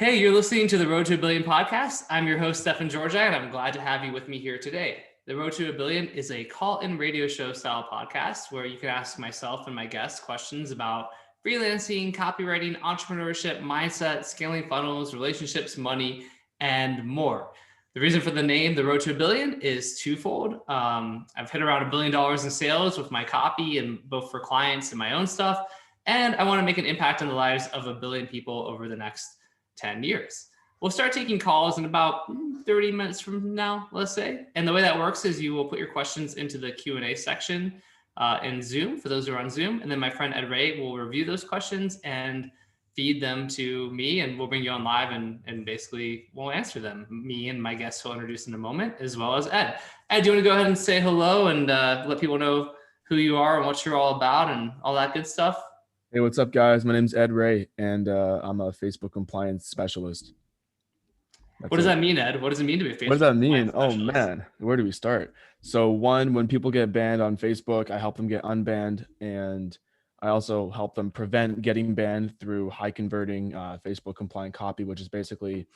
Hey, you're listening to the Road to a Billion podcast. I'm your host, Stefan Georgi, and I'm glad to have you with me here today. The Road to a Billion is a call-in radio show style podcast where you can ask myself and my guests questions about freelancing, copywriting, entrepreneurship, mindset, scaling funnels, relationships, money, and more. The reason for the name, The Road to a Billion, is twofold. I've hit around $1 billion in sales with my copy, and both for clients and my own stuff. And I want to make an impact on the lives of 1 billion people over the next 10 years. We'll start taking calls in about 30 minutes from now, let's say. And the way that works is you will put your questions into the Q&A section in Zoom for those who are on Zoom. And then my friend Ed Reay will review those questions and feed them to me, and we'll bring you on live and basically we'll answer them. Me and my guests will introduce in a moment, as well as Ed. Ed, do you want to go ahead and say hello and let people know who you are and what you're all about and all that good stuff? Hey, what's up, guys? My name's Ed Reay, and I'm a Facebook compliance specialist. What does that mean, Ed? What does it mean to be a Facebook? What does that mean? Oh, man. Where do we start? So one, when people get banned on Facebook, I help them get unbanned, and I also help them prevent getting banned through high converting Facebook compliant copy, which is basically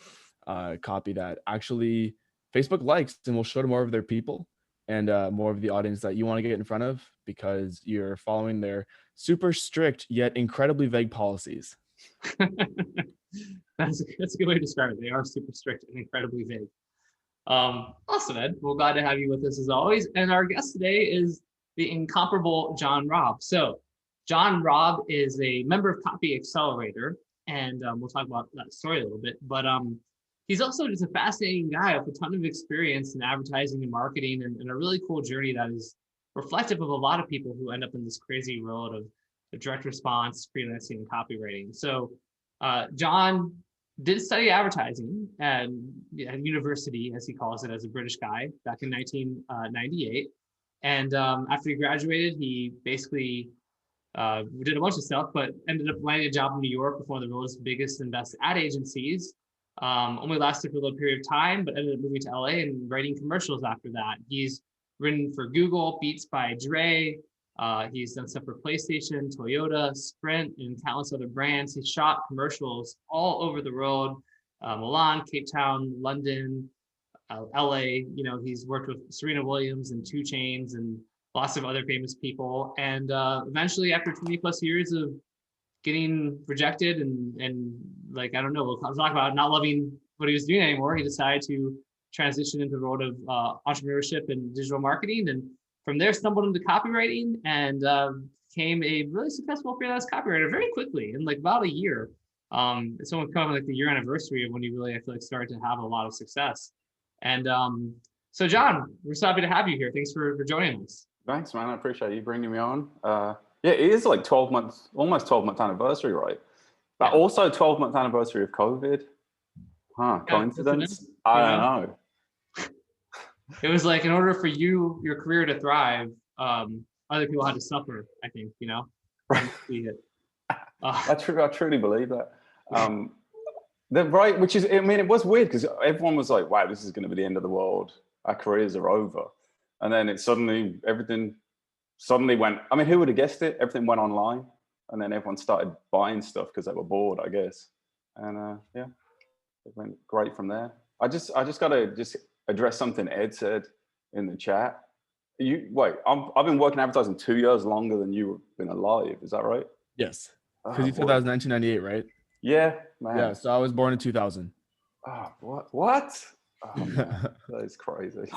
copy that actually Facebook likes and will show to more of their people and more of the audience that you want to get in front of, because you're following their super strict yet incredibly vague policies. That's a good way to describe it. They are super strict and incredibly vague. Awesome, Ed. We're glad to have you with us as always. And our guest today is the incomparable John Robb. So John Robb is a member of Copy Accelerator, and we'll talk about that story a little bit. But he's also just a fascinating guy with a ton of experience in advertising and marketing, and a really cool journey that is reflective of a lot of people who end up in this crazy world of direct response, freelancing, and copywriting. So John did study advertising at university, as he calls it, as a British guy back in 1998. And after he graduated, he basically did a bunch of stuff, but ended up landing a job in New York with one of the world's biggest and best ad agencies. Only lasted for a little period of time, but ended up moving to LA and writing commercials after that. He's written for Google, Beats by Dre. He's done stuff for PlayStation, Toyota, Sprint, and countless other brands. He's shot commercials all over the world, Milan, Cape Town, London, LA. You know, he's worked with Serena Williams and 2 Chains and lots of other famous people. And eventually, after 20 plus years of getting rejected and like, I don't know, we'll talk about not loving what he was doing anymore, he decided to transition into the world of entrepreneurship and digital marketing. And from there, stumbled into copywriting and became a really successful freelance copywriter very quickly, in like about a year. It's almost kind of like the year anniversary of when you really, I feel like, started to have a lot of success. And so John, we're so happy to have you here. Thanks for joining us. Thanks, man. I appreciate you bringing me on. Yeah, it is like 12 months, almost 12-month anniversary, right? But also 12-month anniversary of COVID. Coincidence? I don't know. It was like, in order for your career to thrive, other people had to suffer, I think, you know? Right. I truly believe that. Which is, I mean, it was weird because everyone was like, wow, this is going to be the end of the world. Our careers are over. And then everything suddenly went, I mean, who would have guessed it? Everything went online. And then everyone started buying stuff because they were bored, I guess. And yeah, it went great from there. I just got to address something Ed said in the chat. I've been working advertising 2 years longer than you've been alive. Is that right? Yes. Because you said that was 1998, right? Yeah, man. Yeah, so I was born in 2000. Oh, what? Oh, man, that is crazy.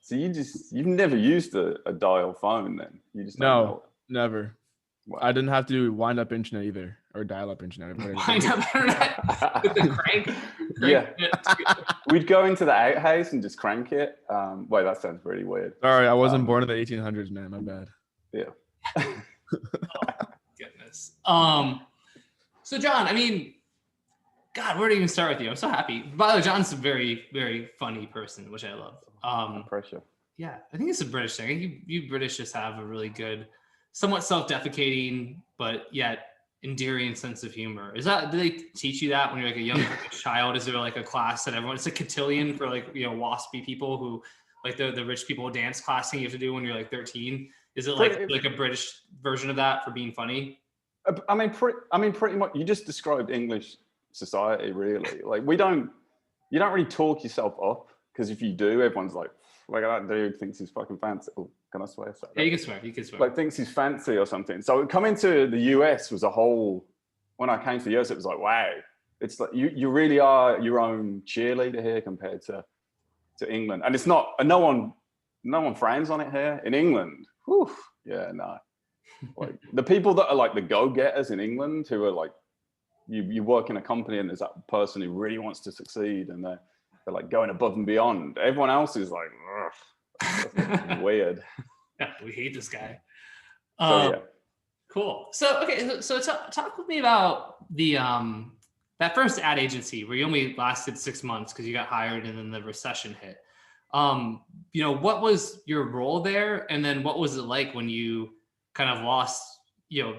So you've never used a dial phone then? You just don't know it. Never. Wow. I didn't have to do wind-up internet either, or dial-up internet. Wind-up internet with the crank. Yeah. We'd go into the outhouse and just crank it. Wait, that sounds really weird. Sorry, I wasn't born in the 1800s, man. My bad. Yeah. Oh, goodness. So John, I mean, God, where do you even start with you? I'm so happy. By the way, John's a very, very funny person, which I love. Pressure. Yeah, I think it's a British thing. You British just have a really good, somewhat self-deprecating, but yet endearing sense of humor. Do they teach you that when you're like a young child? Is there like a class that it's a cotillion for like, you know, waspy people who like the rich people dance class thing you have to do when you're like 13? Is it like a British version of that for being funny? I mean, pretty much. You just described English society, really. Like you don't really talk yourself up, because if you do, everyone's like that dude thinks he's fucking fancy. Oh, can I swear? Yeah, you can swear. You can swear. Like thinks he's fancy or something. So coming to the US was a whole. When I came to the US, it was like, wow, it's like you really are your own cheerleader here compared to England, and it's not. And no one frowns on it here in England. Whew, yeah, no. Like the people that are like the go-getters in England, who are like, you work in a company and there's that person who really wants to succeed and they're like going above and beyond. Everyone else is like, that's weird. Yeah, we hate this guy. So yeah. Cool. So okay, so talk with me about the that first ad agency where you only lasted 6 months because you got hired and then the recession hit. What was your role there, and then what was it like when you kind of lost,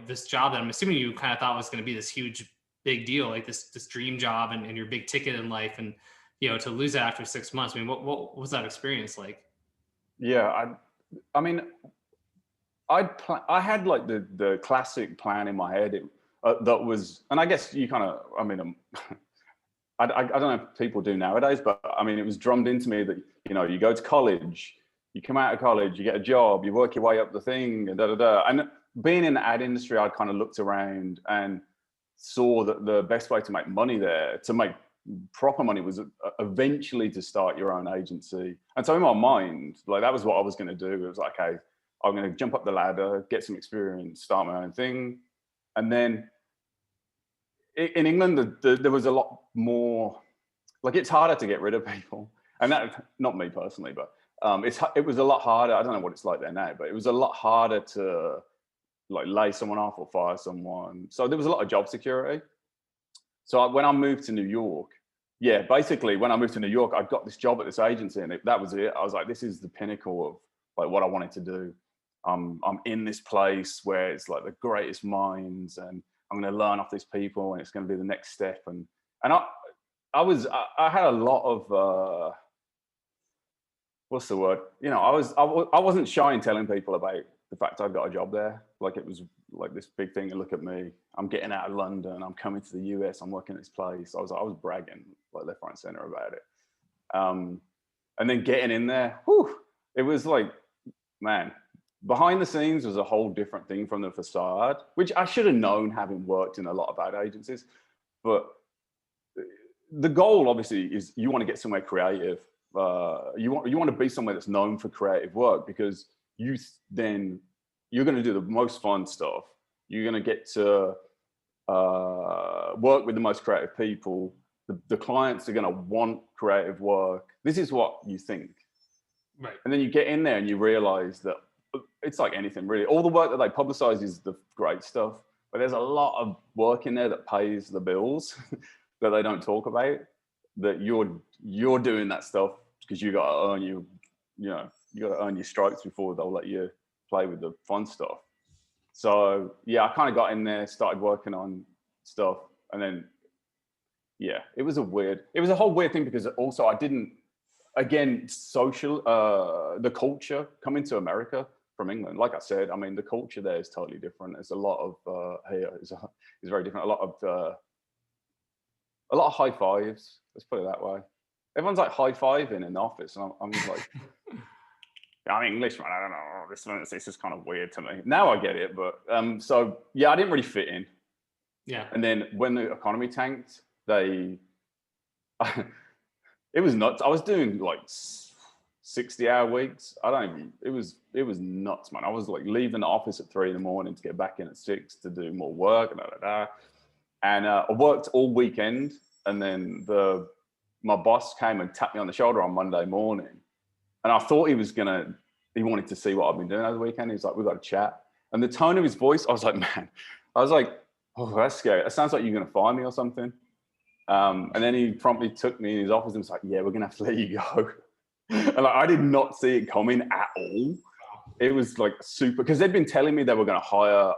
this job that I'm assuming you kind of thought was going to be this huge, big deal, like this dream job and your big ticket in life, and to lose that after 6 months. I mean, what was that experience like? Yeah, I mean, I had like the classic plan in my head that was, and I guess you kind of, I mean, I don't know if people do nowadays, but I mean, it was drummed into me that, you go to college, you come out of college, you get a job, you work your way up the thing, and And being in the ad industry, I kind of looked around and saw that the best way to make money there, to make proper money, was eventually to start your own agency. And so in my mind, like that was what I was going to do. It was like, okay, I'm going to jump up the ladder, get some experience, start my own thing. And then in England, there was a lot more, like it's harder to get rid of people. And that, not me personally, but it was a lot harder. I don't know what it's like there now, but it was a lot harder to like lay someone off or fire someone. So there was a lot of job security. So when I moved to New York, basically when I moved to New York, I got this job at this agency, and that was it. I was like, this is the pinnacle of like what I wanted to do. I'm in this place where it's like the greatest minds, and I'm going to learn off these people, and it's going to be the next step. And I had a lot of what's the word? I wasn't shy in telling people about the fact I got a job there. Like it was like this big thing. And look at me, I'm getting out of London, I'm coming to the US, I'm working at this place. I was bragging like left, right, and center about it. And then getting in there, it was like, man, behind the scenes was a whole different thing from the facade, which I should have known having worked in a lot of ad agencies. But the goal obviously is you want to get somewhere creative. You want to be somewhere that's known for creative work, because you're going to do the most fun stuff. You're going to get to work with the most creative people. The clients are going to want creative work. This is what you think. Right. And then you get in there and you realize that it's like anything really. All the work that they publicize is the great stuff, but there's a lot of work in there that pays the bills that they don't talk about, that you're doing that stuff because you got to earn you got to earn your stripes before they'll let you play with the fun stuff. So I kind of got in there, started working on stuff, and then it was a whole weird thing, because also I didn't, again, the culture coming to America from England, like I said, I mean, the culture there is totally different. There's a lot of here is very different. A lot of high fives, let's put it that way. Everyone's like high-fiving in the office, and I'm like, I'm English, man, I don't know, this is kind of weird to me. Now I get it, but I didn't really fit in. Yeah. And then when the economy tanked, it was nuts. I was doing like 60-hour weeks. It was nuts, man. I was like leaving the office at 3 a.m. to get back in at 6 to do more work, and I worked all weekend, and then my boss came and tapped me on the shoulder on Monday morning, and I thought he wanted to see what I've been doing over the weekend. He's like, we've got to chat. And the tone of his voice, I was like, oh, that's scary. It sounds like you're going to fire me or something. And then he promptly took me in his office and was like, yeah, we're going to have to let you go. And like, I did not see it coming at all. It was like super, because they'd been telling me they were going to hire.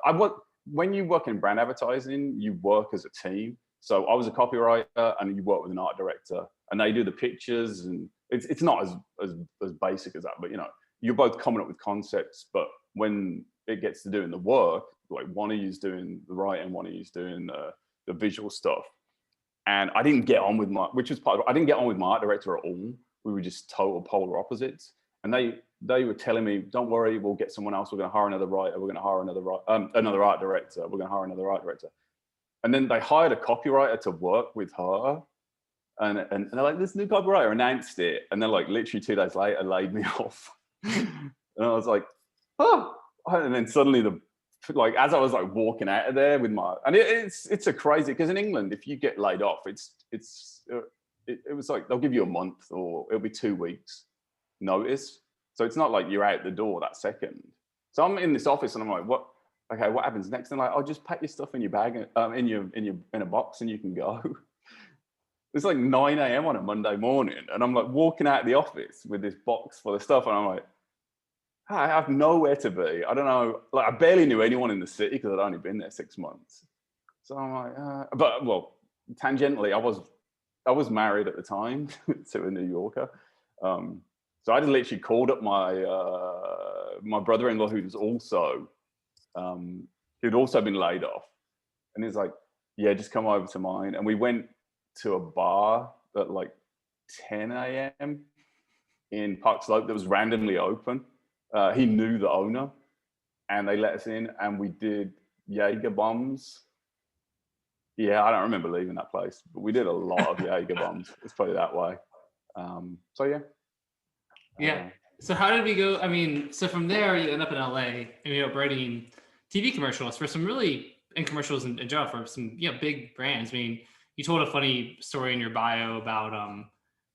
When you work in brand advertising, you work as a team. So I was a copywriter, and you work with an art director, and they do the pictures, and it's not as basic as that, but you're both coming up with concepts. But when it gets to doing the work, like one of you's doing the writing, one of you's doing the visual stuff. And I didn't get on with I didn't get on with my art director at all. We were just total polar opposites. And they were telling me, don't worry, we'll get someone else. We're going to hire another writer. We're going to hire another art director. We're going to hire another art director. And then they hired a copywriter to work with her. And they're like, this new copywriter announced it. And then like literally 2 days later, laid me off. And I was like, oh. And then suddenly as I was like walking out of there with and it's a crazy, because in England, if you get laid off, it was like, they'll give you a month or it'll be 2 weeks notice. So it's not like you're out the door that second. So I'm in this office and I'm like, what happens next? And like, I'll just pack your stuff in your bag, in a box, and you can go. It's like 9 a.m. on a Monday morning. And I'm like walking out of the office with this box full of stuff. And I'm like, I have nowhere to be. I don't know. Like, I barely knew anyone in the city because I'd only been there 6 months. So I'm like, tangentially, I was married at the time to a New Yorker. So I just literally called up my brother-in-law, who'd also been laid off. And he's like, yeah, just come over to mine. And we went to a bar at like 10 a.m. in Park Slope that was randomly open. He knew the owner, and they let us in, and we did Jaeger bombs. Yeah, I don't remember leaving that place, but we did a lot of Jaeger bombs. Let's put it that way. So yeah. Yeah. So how did we go? I mean, so from there you end up in LA and you end up writing TV commercials for some really, and commercials in general for some big brands. I mean, you told a funny story in your bio about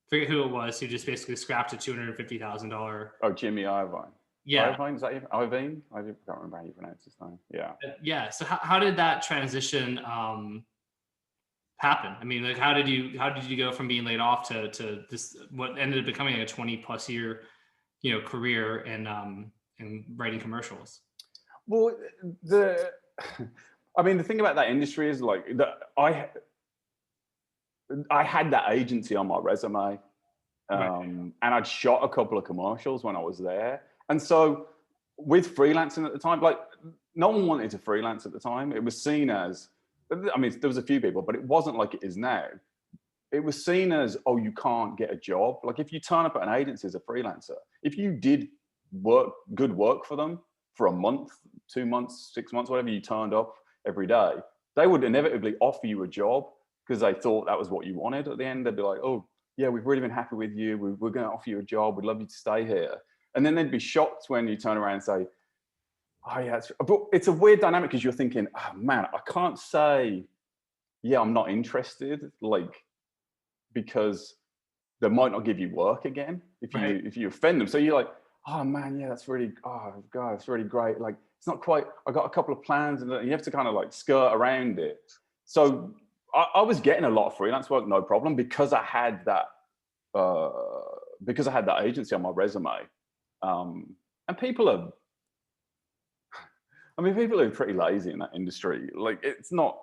forget who it was, who just basically scrapped a $250,000. Oh, Jimmy Iovine. Yeah. Iovine, is that even? Iovine? I can't remember how you pronounce his name. Yeah. Yeah. So how did that transition happen? I mean, like, how did you go from being laid off to this, what ended up becoming a 20+ year, career in writing commercials? Well, the thing about that industry is like that I had that agency on my resume, and I'd shot a couple of commercials when I was there. And so with freelancing at the time, like no one wanted to freelance at the time. It was seen as, there was a few people, but it wasn't like it is now. It was seen as, oh, you can't get a job. Like if you turn up at an agency as a freelancer, if you did good work for them for a month, 2 months, 6 months, whatever, you turned up every day, they would inevitably offer you a job because they thought that was what you wanted. At the end, they'd be like, oh, yeah, we've really been happy with you. We're going to offer you a job. We'd love you to stay here. And then they'd be shocked when you turn around and say, oh yeah, but it's a weird dynamic because you're thinking, oh man, I can't say, yeah, I'm not interested, like, because they might not give you work again if you offend them. So you're like, oh man, yeah, that's really, oh God, it's really great. Like, it's not quite, I got a couple of plans, and you have to kind of like skirt around it. So I was getting a lot of freelance work, no problem, because I had that agency on my resume. And people are pretty lazy in that industry. Like, it's not,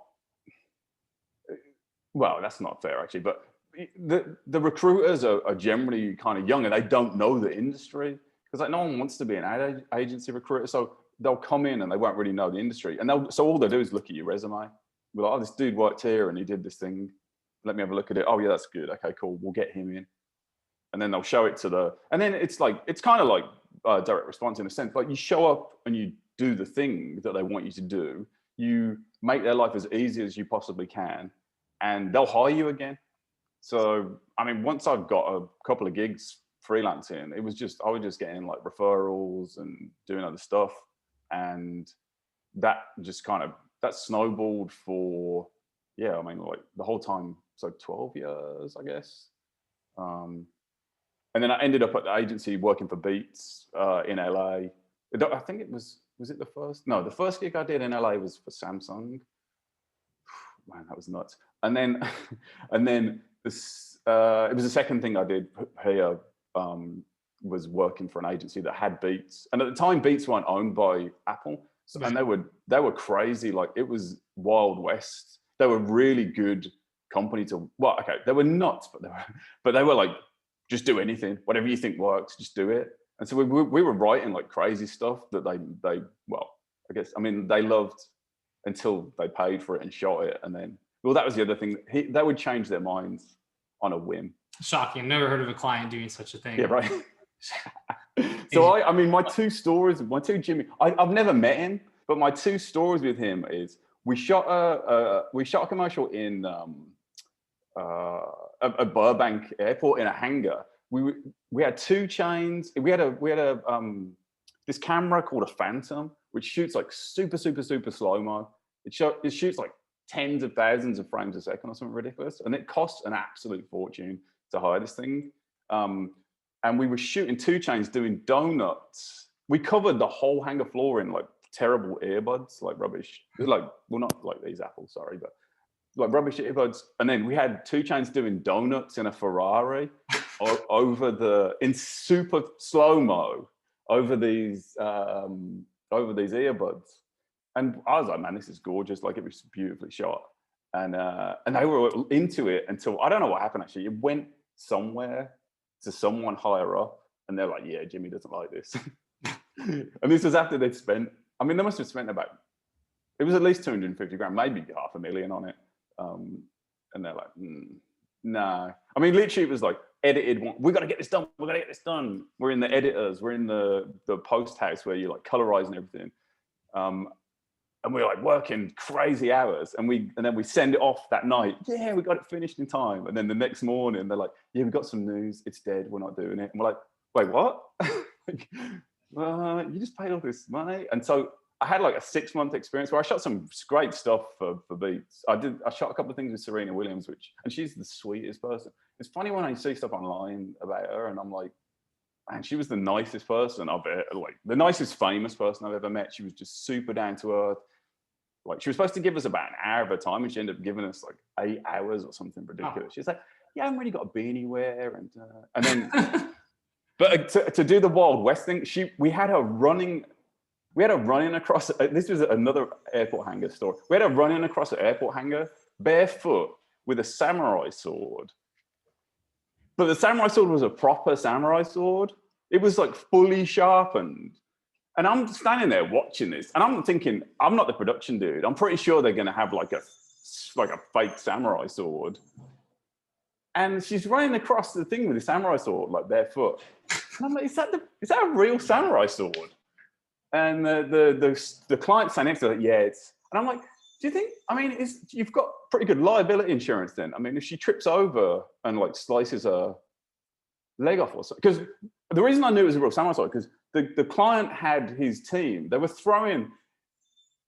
well, that's not fair actually, but the recruiters are generally kind of young and they don't know the industry, because like no one wants to be an ad agency recruiter. So they'll come in and they won't really know the industry. And so all they do is look at your resume. We're like, oh, this dude worked here and he did this thing. Let me have a look at it. Oh yeah, that's good. Okay, cool. We'll get him in. And then they'll show it and then it's kind of like direct response in a sense. Like, you show up and you do the thing that they want you to do. You make their life as easy as you possibly can, and they'll hire you again. So, once I've got a couple of gigs freelancing, I was just getting like referrals and doing other stuff. And that just that snowballed for, like the whole time. So 12 years, I guess. And then I ended up at the agency working for Beats in LA. I think it was it the first? No, the first gig I did in LA was for Samsung. Man, that was nuts. And then this, it was the second thing I did here, was working for an agency that had Beats. And at the time, Beats weren't owned by Apple. So, and they were crazy. Like, it was Wild West. They were really good company to, well, okay, they were nuts, but they were like, just do anything, whatever you think works, just do it. And so we were writing like crazy stuff that they I guess, I mean, they loved until they paid for it and shot it. And then, well, that was the other thing. They would change their minds on a whim. Shocking. I've never heard of a client doing such a thing. Yeah, right. So I mean, my two Jimmy, I've never met him, but my two stories with him is we shot a commercial in a Burbank airport in a hangar. We had 2 chains. We had this camera called a Phantom, which shoots like super slow-mo. It shoots like tens of thousands of frames a second or something ridiculous. And it costs an absolute fortune to hire this thing. And we were shooting 2 chains doing donuts. We covered the whole hangar floor in like terrible earbuds, like rubbish. Like, well, not like these Apple, sorry, but like rubbish earbuds. And then we had 2 chains doing donuts in a Ferrari in super slow-mo over these earbuds. And I was like, man, this is gorgeous. Like, it was beautifully shot. And they were into it until, I don't know what happened actually. It went somewhere to someone higher up, and they're like, yeah, Jimmy doesn't like this. And this was after they'd spent, I mean, they must have spent about, it was at least 250 grand, maybe $500,000 on it. And they're like, no. I mean, literally it was like edited, we got to get this done. We're going to get this done. We're in the editors. We're in the post house where you like colorize and everything. And we're like working crazy hours, and then we send it off that night. Yeah, we got it finished in time. And then the next morning they're like, yeah, we got some news. It's dead. We're not doing it. And we're like, wait, what? You just paid all this money. And so I had like a 6-month experience where I shot some great stuff for Beats. I shot a couple of things with Serena Williams, and she's the sweetest person. It's funny when I see stuff online about her, and I'm like, man, she was the nicest person like the nicest famous person I've ever met. She was just super down to earth. Like, she was supposed to give us about an hour of her time, and she ended up giving us like 8 hours or something ridiculous. She's like, yeah, I haven't really got a beanie wear. And then, but to do the Wild West thing, we had her running across, this was another airport hangar story. We had her running across an airport hangar barefoot with a samurai sword. But the samurai sword was a proper samurai sword. It was like fully sharpened. And I'm standing there watching this, and I'm thinking, I'm not the production dude. I'm pretty sure they're going to have like a fake samurai sword. And she's running across the thing with the samurai sword, like barefoot. And I'm like, is that a real samurai sword? And the client sat next to her, like, yeah, it's. And I'm like, do you think? I mean, you've got pretty good liability insurance then. I mean, if she trips over and like slices her leg off or something, because the reason I knew it was a real samurai sword, because the client had his team. They were throwing.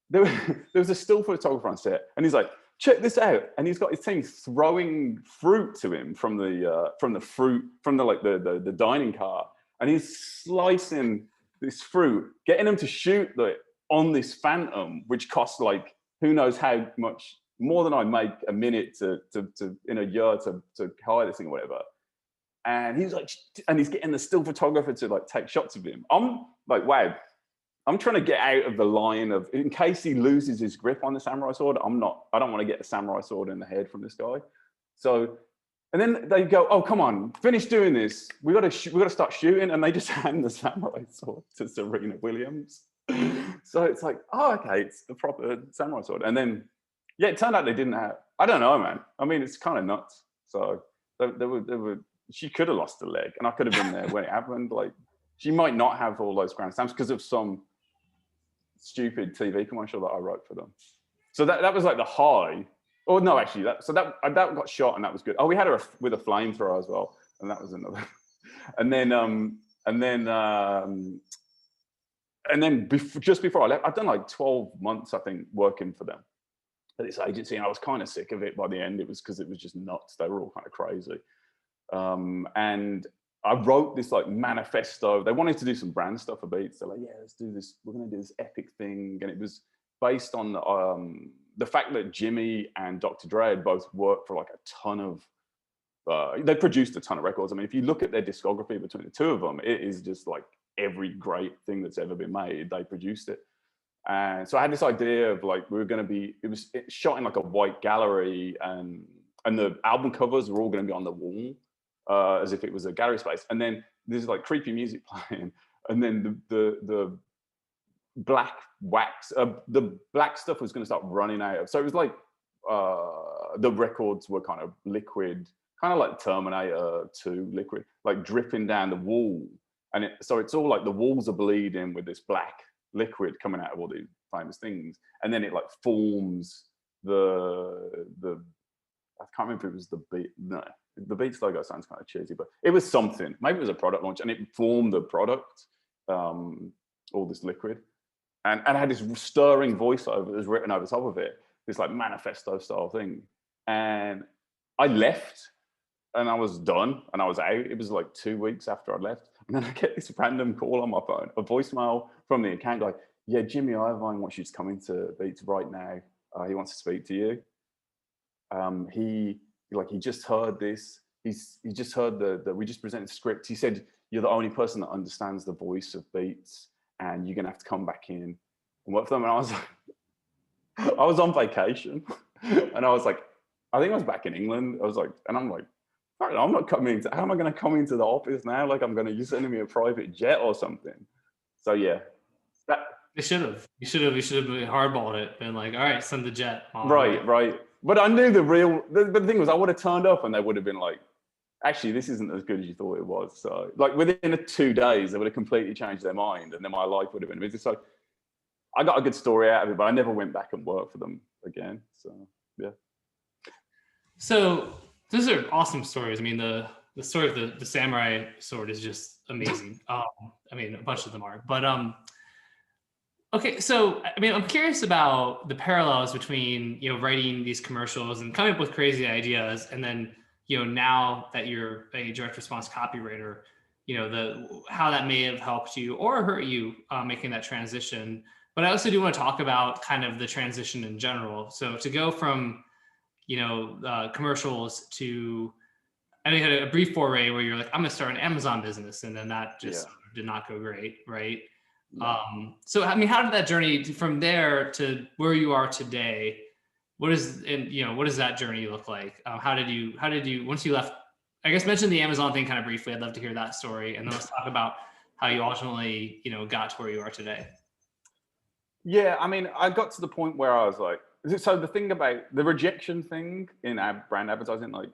There was a still photographer on set, and he's like, check this out. And he's got his team throwing fruit to him from the dining car, and he's slicing this fruit, getting them to shoot on this Phantom, which costs like who knows how much more than I make a minute to in a year to hire this thing or whatever. And he's like, and he's getting the still photographer to like take shots of him. I'm like, wow, I'm trying to get out of the line of, in case he loses his grip on the samurai sword, I don't want to get a samurai sword in the head from this guy. So, and then they go, oh, come on, finish doing this. We got to start shooting. And they just hand the samurai sword to Serena Williams. So it's like, oh, okay, it's the proper samurai sword. And then, yeah, it turned out they didn't have, I don't know, man. I mean, it's kind of nuts. So she could have lost a leg, and I could have been there when it happened. Like, she might not have all those grand slams because of some stupid TV commercial that I wrote for them. So that was like the high. Oh no, actually, that got shot, and that was good. Oh, we had her with a flamethrower as well, and that was another. And then just before I left, I'd done like 12 months, I think, working for them at this agency, and I was kind of sick of it by the end. It was because it was just nuts. They were all kind of crazy. And I wrote this like manifesto. They wanted to do some brand stuff for Beats. They're like, yeah, let's do this. We're going to do this epic thing. And it was based on the fact that Jimmy and Dr. Dre had both worked for like a ton of, they produced a ton of records. I mean, if you look at their discography between the two of them, it is just like every great thing that's ever been made, they produced it. And so I had this idea of like, it was shot in like a white gallery, and the album covers were all going to be on the wall. As if it was a gallery space, and then there's like creepy music playing, and then black wax. The black stuff was going to start running out of. So it was like the records were kind of liquid, kind of like Terminator 2 liquid, like dripping down the wall. And so it's all like the walls are bleeding with this black liquid coming out of all these famous things. And then it like forms the I can't remember if it was the Beat. No, the Beats logo sounds kind of cheesy, but it was something. Maybe it was a product launch, and it formed the product, all this liquid. And I had this stirring voiceover that was written over top of it, this like manifesto style thing. And I left and I was done and I was out. It was like 2 weeks after I left. And then I get this random call on my phone, a voicemail from the account like, yeah, Jimmy Irvine wants you to come into Beats right now. He wants to speak to you. He just heard this. He just heard that we just presented the script. He said, you're the only person that understands the voice of Beats and you're going to have to come back in and work for them. And I was like, I was on vacation and I was like, I think I was back in England. I was like, and I'm like, I'm not coming to, how am I going to come into the office now? Like you're sending me a private jet or something. So yeah. You should have hardballed it, been like, all right, send the jet. Right. But I knew the thing was I would have turned up and they would have been like, actually, this isn't as good as you thought it was. So like within 2 days, they would have completely changed their mind and then my life would have been busy. So I got a good story out of it, but I never went back and worked for them again. So yeah. So those are awesome stories. I mean, the story of the samurai sword is just amazing. I mean, a bunch of them are, but okay. So, I mean, I'm curious about the parallels between, writing these commercials and coming up with crazy ideas. And then, now that you're a direct response copywriter, how that may have helped you or hurt you making that transition. But I also do want to talk about kind of the transition in general. So to go from, commercials to, I know you had a brief foray where you're like, I'm going to start an Amazon business. And then that just did not go great. Right. Yeah. So, I mean, how did that journey from there to where you are today? What does that journey look like? How did you, once you left, I guess mention the Amazon thing kind of briefly. I'd love to hear that story. And then let's talk about how you ultimately, got to where you are today. Yeah. I mean, I got to the point where I was like, so the thing about the rejection thing in brand advertising, like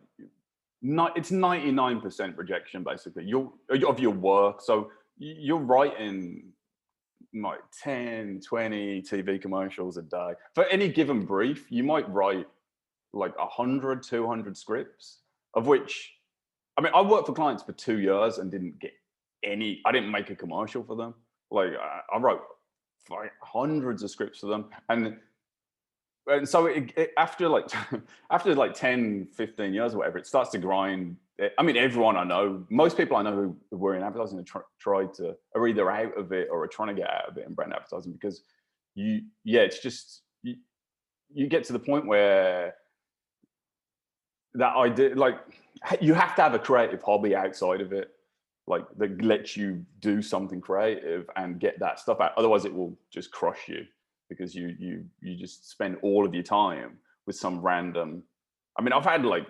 it's 99% rejection basically of your work. So you're writing like 10, 20 TV commercials a day. For any given brief, you might write like 100, 200 scripts, of which, I mean, I worked for clients for 2 years and didn't get I didn't make a commercial for them. Like I wrote like hundreds of scripts for them. And so after like 10, 15 years or whatever, it starts to grind. I mean, everyone I know, most people I know who were in advertising are either out of it or are trying to get out of it in brand advertising because it's just, you get to the point where that idea, like you have to have a creative hobby outside of it, like that lets you do something creative and get that stuff out. Otherwise it will just crush you. Because you just spend all of your time with some random. I mean, I've had like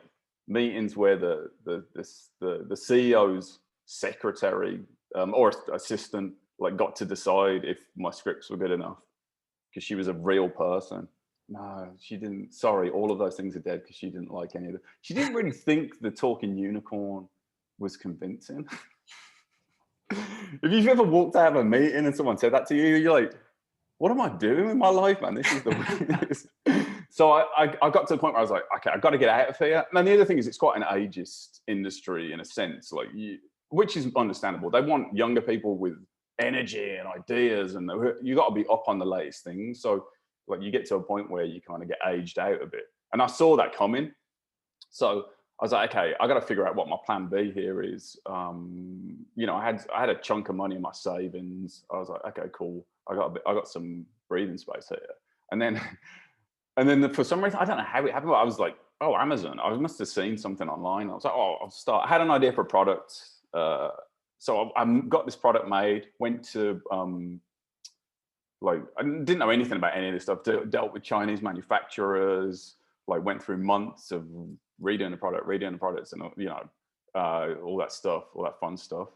meetings where the CEO's secretary or assistant like got to decide if my scripts were good enough because she was a real person. No, she didn't. Sorry, all of those things are dead because she didn't like any of them. She didn't really think the talking unicorn was convincing. If you've ever walked out of a meeting and someone said that to you, you're like, what am I doing with my life, man? This is the weirdest. So I got to the point where I was like, okay, I've got to get out of here. And the other thing is it's quite an ageist industry in a sense, like which is understandable. They want younger people with energy and ideas and you got to be up on the latest things. So like you get to a point where you kind of get aged out a bit. And I saw that coming. So I was like, okay, I got to figure out what my plan B here is. I had a chunk of money in my savings. I was like, okay, cool. I got some breathing space here. And then for some reason, I don't know how it happened, but I was like, oh, Amazon. I must have seen something online. I was like, oh, I'll start. I had an idea for a product. So I got this product made, went to, I didn't know anything about any of this stuff, dealt with Chinese manufacturers, like went through months of redoing the products and, all that stuff, all that fun stuff.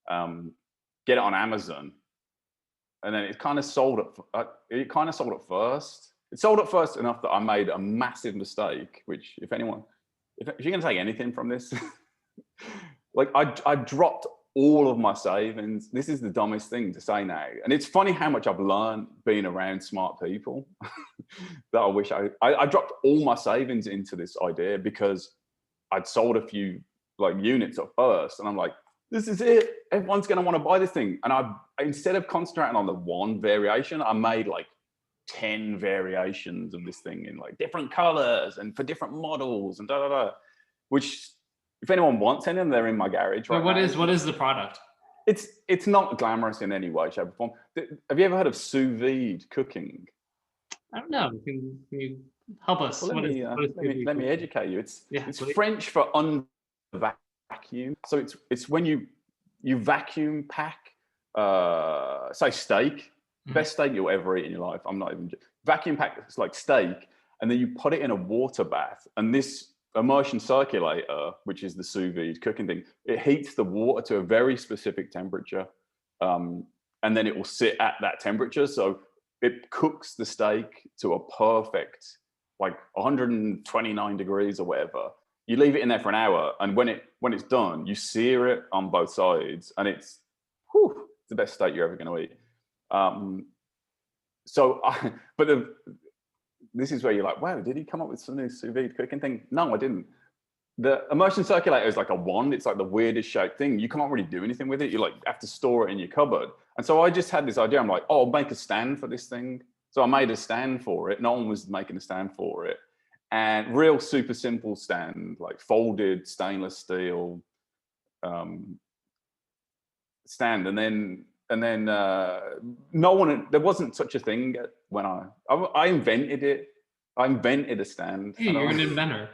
Get it on Amazon. and then it kind of sold at first. It sold at first enough that I made a massive mistake, which if you're going to take anything from this, like I dropped all of my savings. This is the dumbest thing to say now. And it's funny how much I've learned being around smart people that I wish I dropped all my savings into this idea because I'd sold a few like units at first. And I'm like, this is it. Everyone's going to want to buy this thing. And instead of concentrating on the one variation, I made like 10 variations of this thing in like different colors and for different models and which, if anyone wants any of them, they're in my garage right now. What is the product? It's not glamorous in any way, shape, or form. Have you ever heard of sous vide cooking? I don't know. Can you help us? Well, let me educate you. It's French for vacuum. So it's when you vacuum pack, say steak, best steak you'll ever eat in your life. I'm not even vacuum pack. It's like steak, and then you put it in a water bath, and this immersion circulator, which is the sous vide cooking thing, it heats the water to a very specific temperature, and then it will sit at that temperature. So it cooks the steak to a perfect, like 129 degrees or whatever. You leave it in there for an hour, and when it's done, you sear it on both sides, and it's the best steak you're ever going to eat. This is where you're like, wow, did he come up with some new sous vide cooking thing? No, I didn't. The immersion circulator is like a wand. It's like the weirdest shaped thing. You can't really do anything with it. You like have to store it in your cupboard. And so I just had this idea. I'm like, oh, I'll make a stand for this thing. So I made a stand for it. No one was making a stand for it. And real super simple stand, like folded stainless steel stand. And then no one, there wasn't such a thing when I invented it. I invented a stand. Hey, you're an inventor.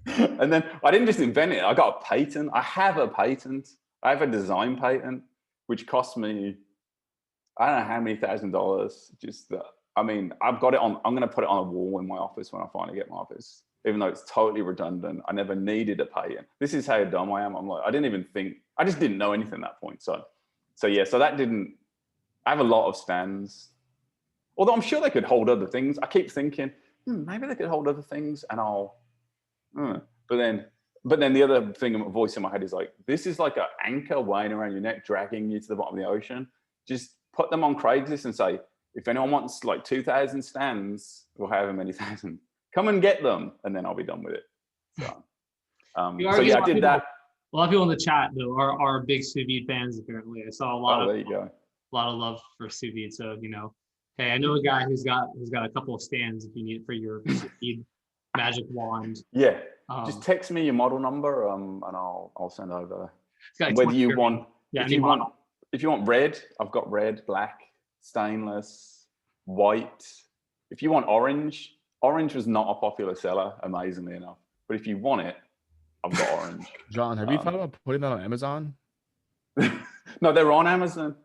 And then I didn't just invent it. I got a patent. I have a patent. I have a design patent, which cost me, I don't know how many $1,000s. I've got it on, I'm going to put it on a wall in my office when I finally get my office, even though it's totally redundant. I never needed a patent. This is how dumb I am. I'm like, I just didn't know anything at that point. So that didn't, I have a lot of stands, although I'm sure they could hold other things. I keep thinking, maybe they could hold other things, and but then the other thing, a voice in my head is like, this is like an anchor weighing around your neck, dragging you to the bottom of the ocean. Just put them on Craigslist and say, if anyone wants like 2,000 stands or however many thousand, come and get them, and then I'll be done with it. So, I did that. A lot of people in the chat though are big sous vide fans. Apparently, I saw a lot of love for sous vide. So hey, I know a guy who's got a couple of stands if you need it for your sous vide magic wand. Yeah, just text me your model number, and I'll send over. Whether you want, if you want red, I've got red, black, stainless, white. If you want orange was not a popular seller, amazingly enough. But if you want it, I've got orange. John, have you thought about putting that on Amazon? No, they're on Amazon.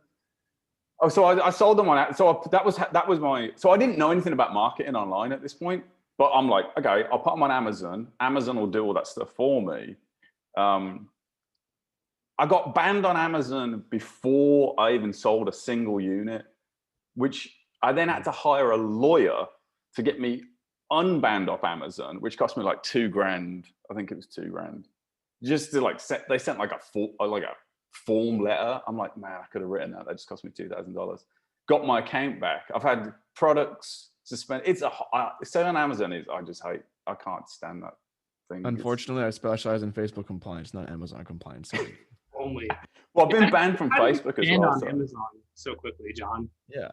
Oh, so I sold them on. So that was my. So I didn't know anything about marketing online at this point, but I'm like, okay, I'll put them on Amazon. Amazon will do all that stuff for me. I got banned on Amazon before I even sold a single unit, which I then had to hire a lawyer to get me unbanned off Amazon, which cost me like $2,000. I think it was $2,000. Just to they sent like a form letter. I'm like, man, I could have written that. That just cost me $2,000. Got my account back. I've had products suspended. Selling on Amazon I can't stand that thing. Unfortunately, I specialize in Facebook compliance, not Amazon compliance. Only. Well, I've been banned from Facebook as well. On Amazon so quickly, John. Yeah.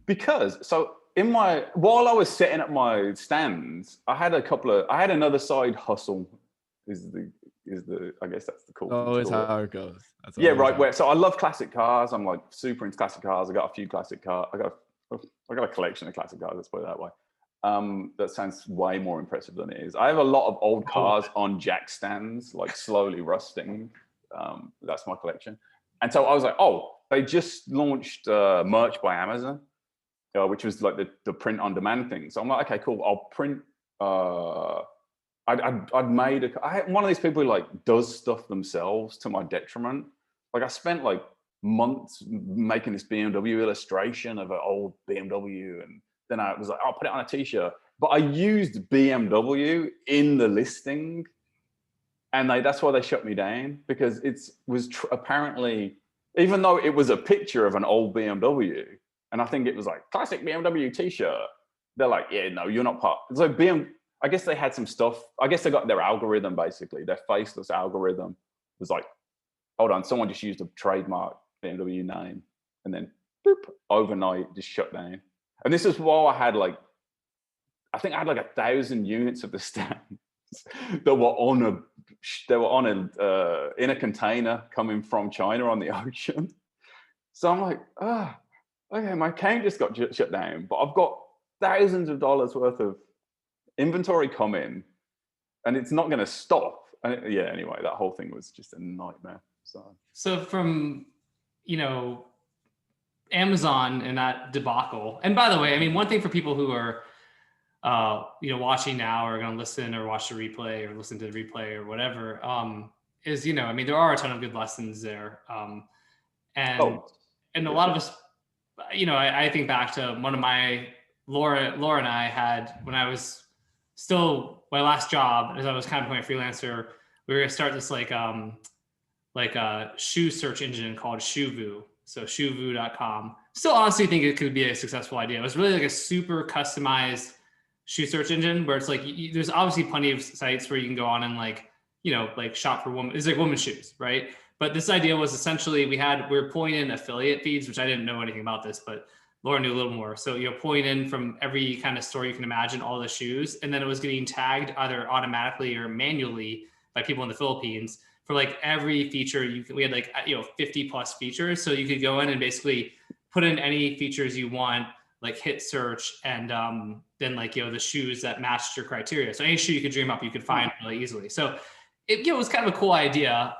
Because while I was setting up my stands, I had another side hustle. I guess that's the cool. Oh, it's how it goes. Yeah, right. So I love classic cars. I'm like super into classic cars. I got a few classic cars. I got a collection of classic cars. Let's put it that way. That sounds way more impressive than it is. I have a lot of old cars on jack stands, like slowly rusting. That's my collection. And so I was like, oh, they just launched merch by Amazon, which was like the print on demand thing. So I'm like, okay, cool. I'll print. I'd made one of these people who like does stuff themselves to my detriment. Like I spent like months making this BMW illustration of an old BMW. And then I was like, I'll put it on a t-shirt. But I used BMW in the listing. And that's why they shut me down, because it was apparently, even though it was a picture of an old BMW, and I think it was like classic BMW t-shirt, they're like, yeah, no, you're not part. So I guess they had some stuff. I guess they got their algorithm, basically. Their faceless algorithm was like, hold on, someone just used a trademark BMW name, and then boop, overnight just shut down. And this is why I had like, I think I had like 1,000 units of the stamps that were in a container coming from China on the ocean. So I'm like, okay, my account just got shut down, but I've got thousands of dollars worth of inventory coming, and it's not going to stop. And yeah, anyway, that whole thing was just a nightmare. So from, Amazon and that debacle. And by the way, I mean, one thing for people who are, watching now or going to listen or watch the replay or listen to the replay or whatever, is, I mean, there are a ton of good lessons there. And a lot of us, I think back to one of my, Laura and I had, when I was still my last job, as I was kind of becoming a freelancer, we were going to start this like a shoe search engine called Shoevoo. So shoevoo.com. Still honestly think it could be a successful idea. It was really like a super customized shoe search engine where it's like, there's obviously plenty of sites where you can go on and like shop for women. It's like women's shoes, right? But this idea was essentially we were pulling in affiliate feeds, which I didn't know anything about this, but Laura knew a little more. So, pulling in from every kind of store you can imagine, all the shoes, and then it was getting tagged either automatically or manually by people in the Philippines for like every feature. We had like, 50 plus features. So you could go in and basically put in any features you want, like hit search, and then like, the shoes that matched your criteria. So any shoe you could dream up, you could find really easily. So it was kind of a cool idea.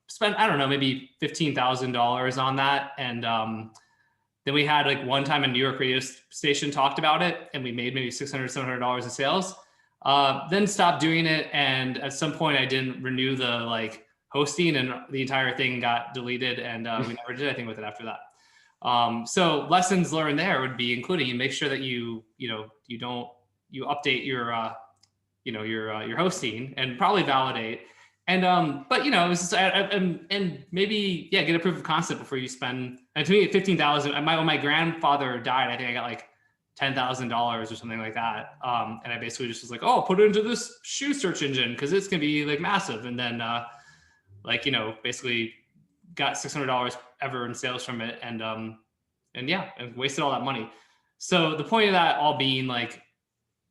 Spent, I don't know, maybe $15,000 on that. And then we had like one time a New York radio station talked about it, and we made maybe $600, $700 in sales. Then stopped doing it. And at some point I didn't renew the like hosting, and the entire thing got deleted, and we never did anything with it after that. So lessons learned there would be including, you make sure that you update your hosting and probably validate. And, but it was just, and maybe, get a proof of concept before you spend, and to me, 15,000, when my grandfather died, I think I got like $10,000 or something like that. And I basically just was like, oh, put it into this shoe search engine, cause it's going to be like massive. And then, basically got $600 ever in sales from it. And wasted all that money. So the point of that all being like,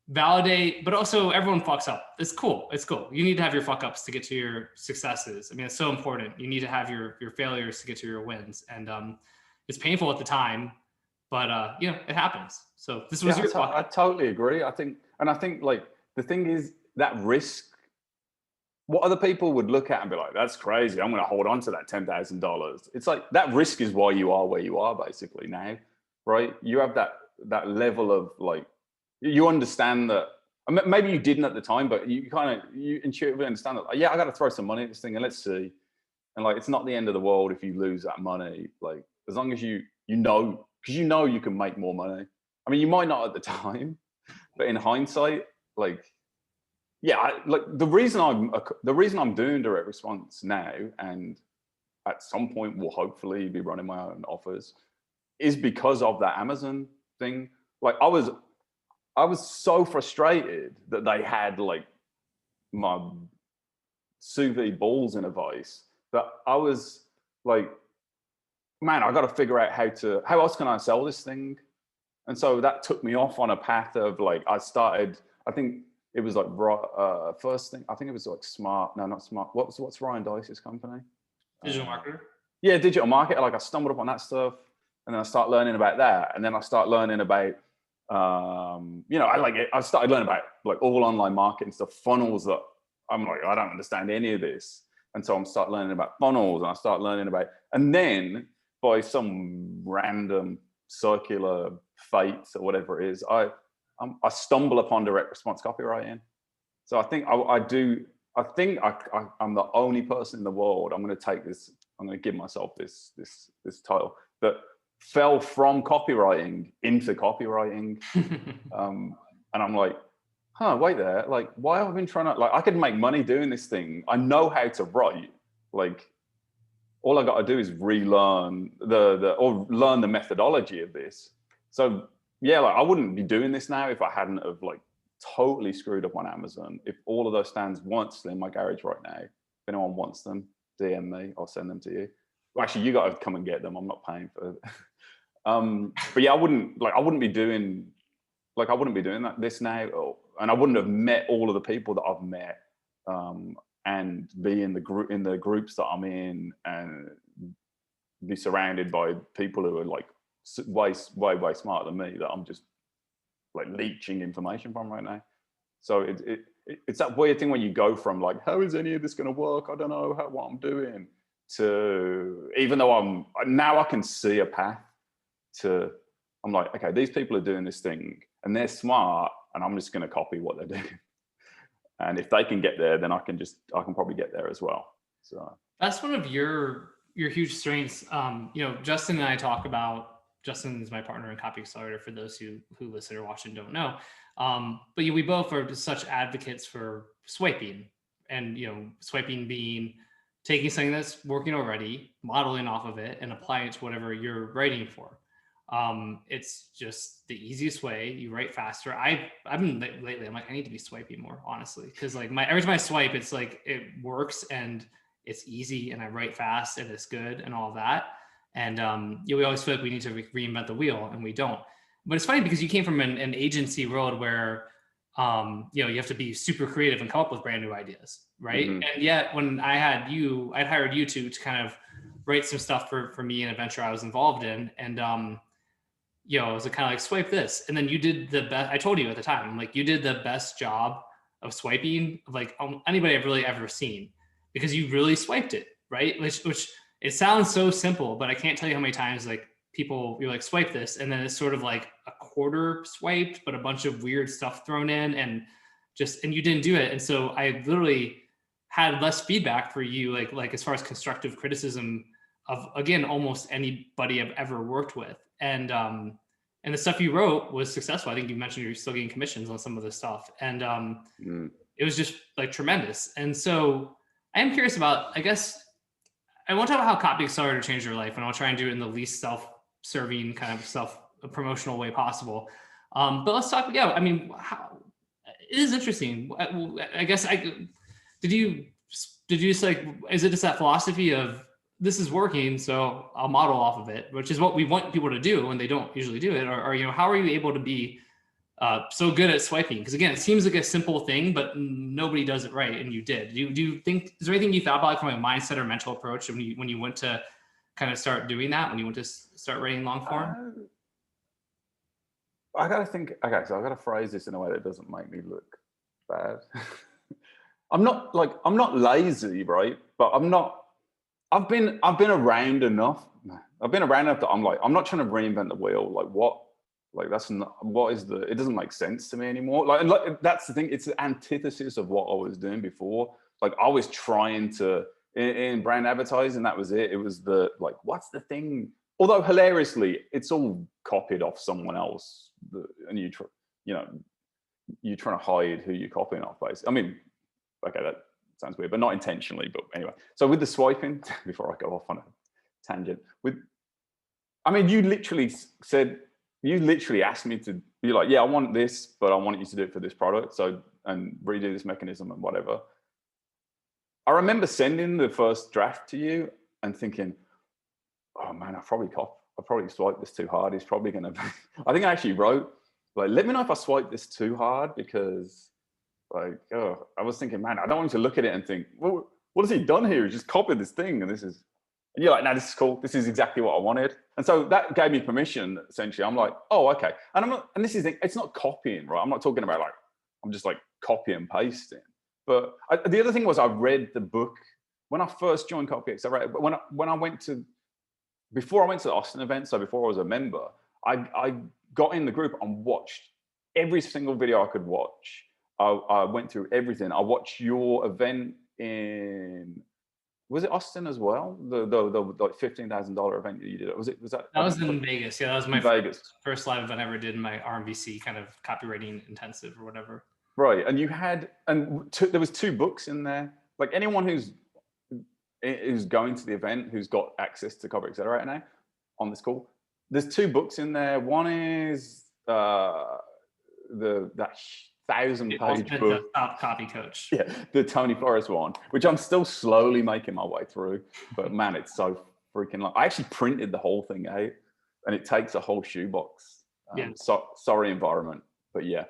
validate, but also everyone fucks up. It's cool. You need to have your fuck ups to get to your successes. I mean, it's so important. You need to have your failures to get to your wins. And it's painful at the time, but it happens. So this was your fuck up. I totally agree. I think like the thing is that risk, what other people would look at and be like, that's crazy, I'm going to hold on to that $10,000. It's like that risk is why you are where you are basically now, right? You have that level of like, you understand that, maybe you didn't at the time, but you intuitively understand that, like, yeah, I got to throw some money at this thing and let's see. And like, it's not the end of the world if you lose that money. Like, as long as you know, because you can make more money. I mean, you might not at the time, but in hindsight, like, yeah, the reason I'm doing direct response now, and at some point will hopefully be running my own offers, is because of that Amazon thing. Like, I was so frustrated that they had like my sous vide balls in a vice that I was like, man, I got to figure out how else can I sell this thing? And so that took me off on a path of like, I think it was like first thing, I think it was like not Smart. What's Ryan Dice's company? Digital marketer. Yeah, digital marketer. Like I stumbled upon that stuff, and then I start learning about that, and then I start learning about I started learning about like all online marketing stuff, funnels that I'm like, I don't understand any of this. And so I'm start learning about funnels, and I start learning about, and then by some random circular fate or whatever it is, I stumble upon direct response copywriting. So I think I'm the only person in the world. I'm going to take this I'm going to give myself this title that fell from copywriting into copywriting. And I'm like, wait there. Like, why have I been trying to, like, I could make money doing this thing. I know how to write. Like, all I got to do is relearn or learn the methodology of this. So yeah, like I wouldn't be doing this now if I hadn't have like totally screwed up on Amazon. If all of those stands weren't still in my garage right now, if anyone wants them, DM me, I'll send them to you. Well, actually, you got to come and get them. I'm not paying for it. But yeah, I wouldn't be doing this now, and I wouldn't have met all of the people that I've met, and be in the groups that I'm in, and be surrounded by people who are like way smarter than me that I'm just like leeching information from right now. So it's that weird thing when you go from like, how is any of this going to work? I don't know what I'm doing, to even though now I can see a path to, I'm like, okay, these people are doing this thing and they're smart, and I'm just going to copy what they're doing. And if they can get there, then I can probably get there as well. So that's one of your huge strengths. Justin and I talk about, Justin is my partner in Copy Accelerator, for those who listen or watch and don't know. But we both are just such advocates for swiping, and swiping being taking something that's working already, modeling off of it, and applying it to whatever you're writing for. It's just the easiest way. You write faster. I've been lately, I'm like, I need to be swiping more, honestly, because like every time I swipe, it's like it works and it's easy, and I write fast and it's good and all that. And we always feel like we need to reinvent the wheel, and we don't. But it's funny because you came from an agency world where you have to be super creative and come up with brand new ideas, right? Mm-hmm. And yet when I'd hired you to kind of write some stuff for me in a venture I was involved in, and it was kind of like, swipe this, and then you did the best. I told you at the time, I'm like, you did the best job of swiping of like anybody I've really ever seen, because you really swiped it, right? Which it sounds so simple, but I can't tell you how many times like you're like, swipe this, and then it's sort of like a quarter swiped, but a bunch of weird stuff thrown in, and you didn't do it. And so I literally had less feedback for you, like as far as constructive criticism of, again, almost anybody I've ever worked with. And the stuff you wrote was successful. I think you mentioned you're still getting commissions on some of this stuff. And it was just like tremendous. And so I am curious about, I guess, I want to talk about how Copy Accelerator changed your life, and I'll try and do it in the least self-serving kind of self-promotional way possible. But let's talk, it is interesting. I guess did you just like, is it just that philosophy of, this is working, so I'll model off of it, which is what we want people to do when they don't usually do it? Or how are you able to be so good at swiping? Because again, it seems like a simple thing, but nobody does it right, and you did. Do you think, is there anything you thought about from a mindset or mental approach when you went to kind of start doing that, when you went to start writing long form? I gotta think. Okay, so I gotta phrase this in a way that doesn't make me look bad. I'm not lazy, right? But I've been around enough. I've been around enough that I'm not trying to reinvent the wheel. It doesn't make sense to me anymore. Like that's the thing. It's the antithesis of what I was doing before. Like I was trying to, in brand advertising, that was it. It was what's the thing? Although hilariously, it's all copied off someone else, and you're trying to hide who you're copying off. Basically, I mean, okay, that sounds weird, but not intentionally. But anyway, so with the swiping, before I go off on a tangent, you literally asked me to be like, yeah, I want this, but I want you to do it for this product. So, and redo this mechanism and whatever. I remember sending the first draft to you and thinking, oh man, I probably swiped this too hard. He's probably going to, I think I actually wrote, like, let me know if I swipe this too hard, because I was thinking, man, I don't want you to look at it and think, well, what has he done here? He just copied this thing. And you're like, no, this is cool. This is exactly what I wanted. And so that gave me permission, essentially. I'm like, oh, okay. And it's not copying, right? I'm not talking about I'm just like copy and pasting. But the other thing was, I read the book when I first joined Copy Accelerator. But before I went to the Austin event, so before I was a member, I got in the group and watched every single video I could watch. I went through everything. I watched your event was was it Austin as well? The like $15,000 event that you did. Was that? That was in Vegas. Yeah, that was my Vegas. first live event I ever did in my RMVC kind of copywriting intensive or whatever. Right, and you had, and there was 2 books in there. Like anyone who's going to the event, who's got access to Copy Accelerator now on this call, there's 2 books in there. One is that 1,000-page book, Top Copy Coach. Yeah, the Tony Flores one, which I'm still slowly making my way through. But man, it's so freaking long. I actually printed the whole thing out, and it takes a whole shoebox. Sorry, environment, but yeah.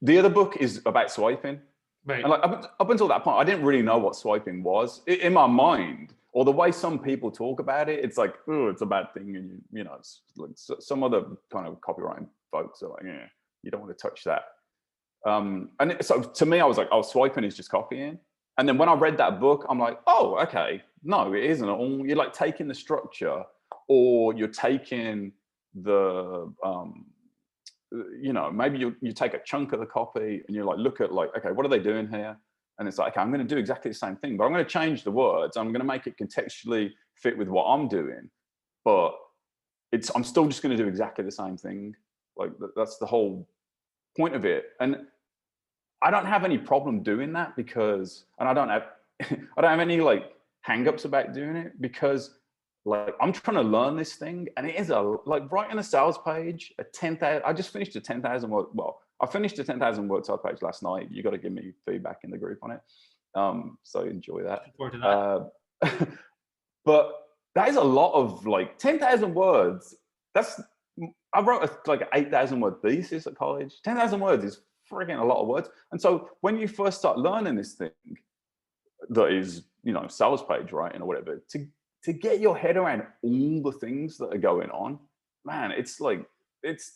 The other book is about swiping. Right. And like up until that point, I didn't really know what swiping was in my mind, or the way some people talk about it. It's like, oh, it's a bad thing, and you know, it's like some other kind of copywriting folks are like, yeah, you don't want to touch that. So to me, I was like, oh, swiping is just copying. And then when I read that book, I'm like, oh, okay, no, it isn't at all. You're like taking the structure, or you're taking the you know, maybe you take a chunk of the copy and you like look at like, okay, what are they doing here? And it's like, okay, I'm going to do exactly the same thing, but I'm going to change the words. I'm going to make it contextually fit with what I'm doing, but I'm still just going to do exactly the same thing. Like that's the whole point of it. And I don't have any problem doing that because, and I don't have any like hangups about doing it because like I'm trying to learn this thing, and it is like writing a sales page, I just finished a 10,000 word. Well, I finished a 10,000 word sales page last night. You got to give me feedback in the group on it. So enjoy that. Looking forward to that. But that is a lot of like 10,000 words. I wrote like an 8,000 word thesis at college. 10,000 words is freaking a lot of words. And so when you first start learning this thing that is, you know, sales page writing or whatever, to get your head around all the things that are going on, man, it's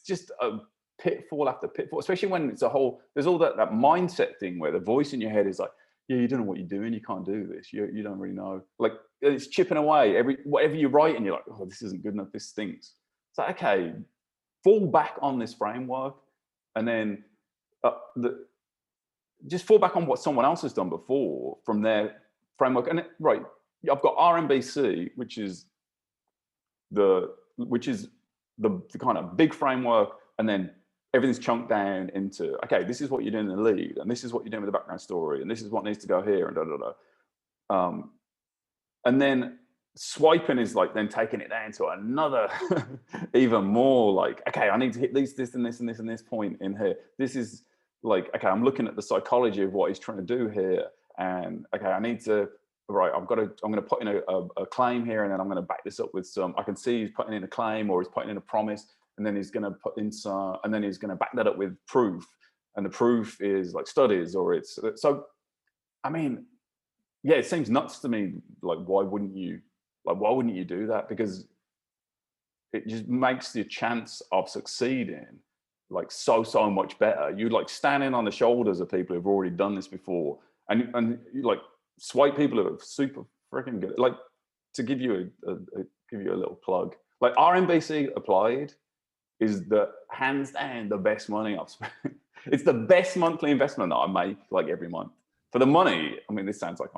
just a pitfall after pitfall, especially when there's all that mindset thing where the voice in your head is like, yeah, you don't know what you're doing, you can't do this, you don't really know. Like it's chipping away whatever you write, and you're like, oh, this isn't good enough, this stinks. It's like, okay, fall back on this framework, and then just fall back on what someone else has done before from their framework. And right, I've got RMBC, which is the kind of big framework, and then everything's chunked down into, okay, this is what you're doing in the lead, and this is what you're doing with the background story, and this is what needs to go here, and da da da. And then swiping is like then taking it down to another even more like, okay, I need to hit this and this and this and this point in here. This is like, okay, I'm looking at the psychology of what he's trying to do here, and okay, I need to. Right, I'm going to put in a claim here, and then I'm going to back this up with some. I can see he's putting in a claim, or he's putting in a promise, and then he's going to put in some, and then he's going to back that up with proof, and the proof is like studies, or it's so. I mean, yeah, it seems nuts to me. Like, why wouldn't you do that? Because it just makes the chance of succeeding like so much better. You're like standing on the shoulders of people who've already done this before, and you like. Swipe people who are super freaking good. Like, to give you a little plug, like RMBC Applied is the hands down the best money I've spent. It's the best monthly investment that I make like every month. For the money, I mean, this sounds like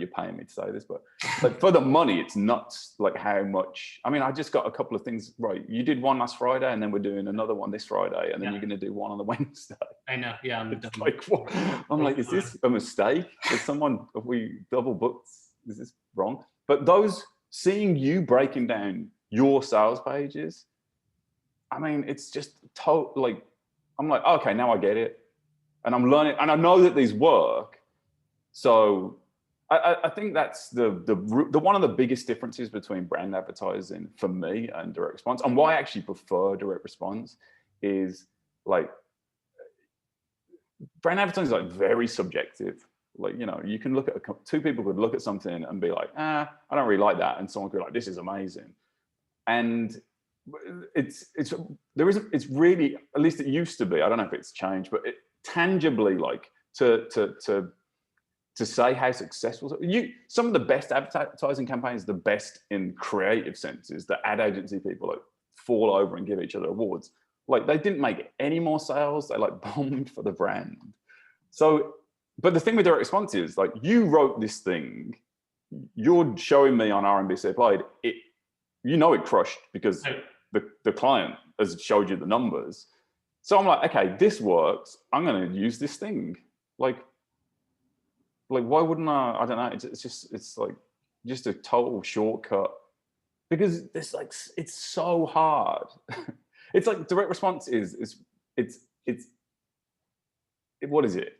you're paying me to say this, but like for the money, it's nuts. Like how much. I mean, I just got a couple of things right. You did one last Friday, and then we're doing another one this Friday, and then you're going to do one on the Wednesday. I know. Yeah, it's like, what? I'm like, is this a mistake? Have we double booked? Is this wrong? But seeing you breaking down your sales pages, I mean, it's just like, I'm like, okay, now I get it, and I'm learning, and I know that these work. So I think that's the one of the biggest differences between brand advertising for me and direct response, and why I actually prefer direct response is like brand advertising is like very subjective. Like, you know, you can look at two people could look at something and be like, I don't really like that, and someone could be like, this is amazing. And it's really, at least it used to be, I don't know if it's changed, but it tangibly like to say how successful some of the best advertising campaigns, the best in creative senses, the ad agency people like fall over and give each other awards. Like they didn't make any more sales. They like bombed for the brand. So but the thing with direct response is like, you wrote this thing, you're showing me on RMBC applied, it, you know, it crushed because the client has showed you the numbers. So I'm like, okay, this works. I'm going to use this thing. Like why wouldn't I don't know. It's like just a total shortcut, because it's like, it's so hard. It's like direct response is what is it?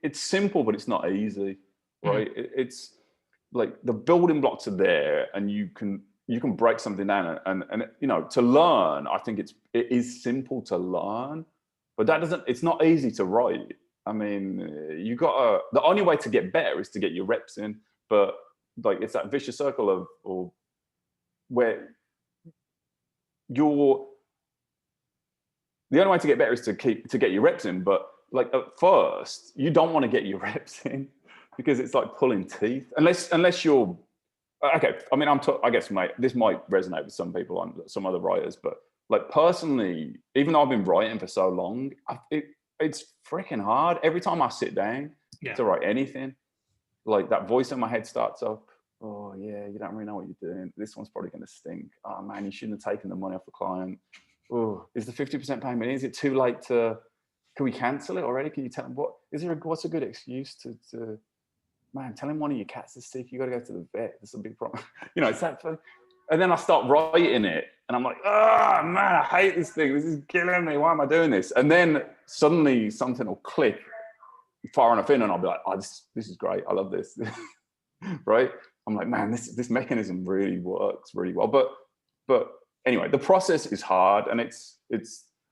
It's simple, but it's not easy, right? It's like the building blocks are there, and you can break something down, and you know, to learn, I think it is simple to learn, but it's not easy to write. I mean, the only way to get better is to get your reps in, but like, it's that vicious circle of where the only way to get better is to get your reps in, but like at first you don't want to get your reps in because it's like pulling teeth, unless you're okay. I mean, I guess this might resonate with some people on some other writers, but like personally, even though I've been writing for so long, it's freaking hard. Every time I sit down to write anything, like that voice in my head starts up. Oh yeah, you don't really know what you're doing. This one's probably going to stink. Oh man, you shouldn't have taken the money off the client. Oh, is the 50% payment? Is it too late to? Can we cancel it already? Can you tell them what's a good excuse to? Man, tell him one of your cats is sick. You got to go to the vet. This is a big problem. You know, it's that fun. And then I start writing it, and I'm like, oh man, I hate this thing. This is killing me. Why am I doing this? And then suddenly something will click far enough in, and I'll be like, oh, this is great. I love this. Right? I'm like, man, this mechanism really works really well. But anyway, the process is hard, and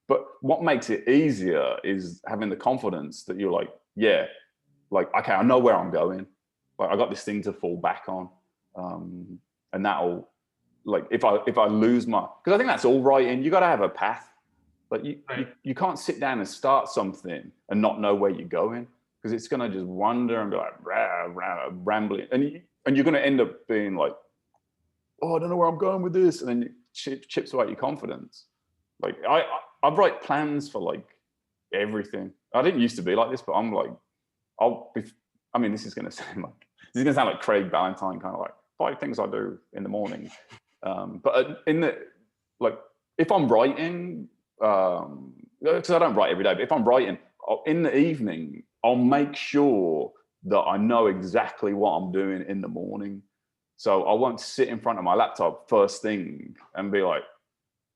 but what makes it easier is having the confidence that you're like, yeah, like, okay, I know where I'm going. Like, I got this thing to fall back on. And that'll, like, if I lose because I think that's all writing. You got to have a path. Like you can't sit down and start something and not know where you're going, because it's going to just wander and be like rambling. And you're going to end up being like, oh, I don't know where I'm going with this. And then it chips away your confidence. Like I write plans for like everything. I didn't used to be like this, but I'm like, this is going to sound like Craig Ballantyne, kind of like 5 things I do in the morning. But if I'm writing, because I don't write every day, but if I'm writing in the evening, I'll make sure that I know exactly what I'm doing in the morning. So I won't sit in front of my laptop first thing and be like,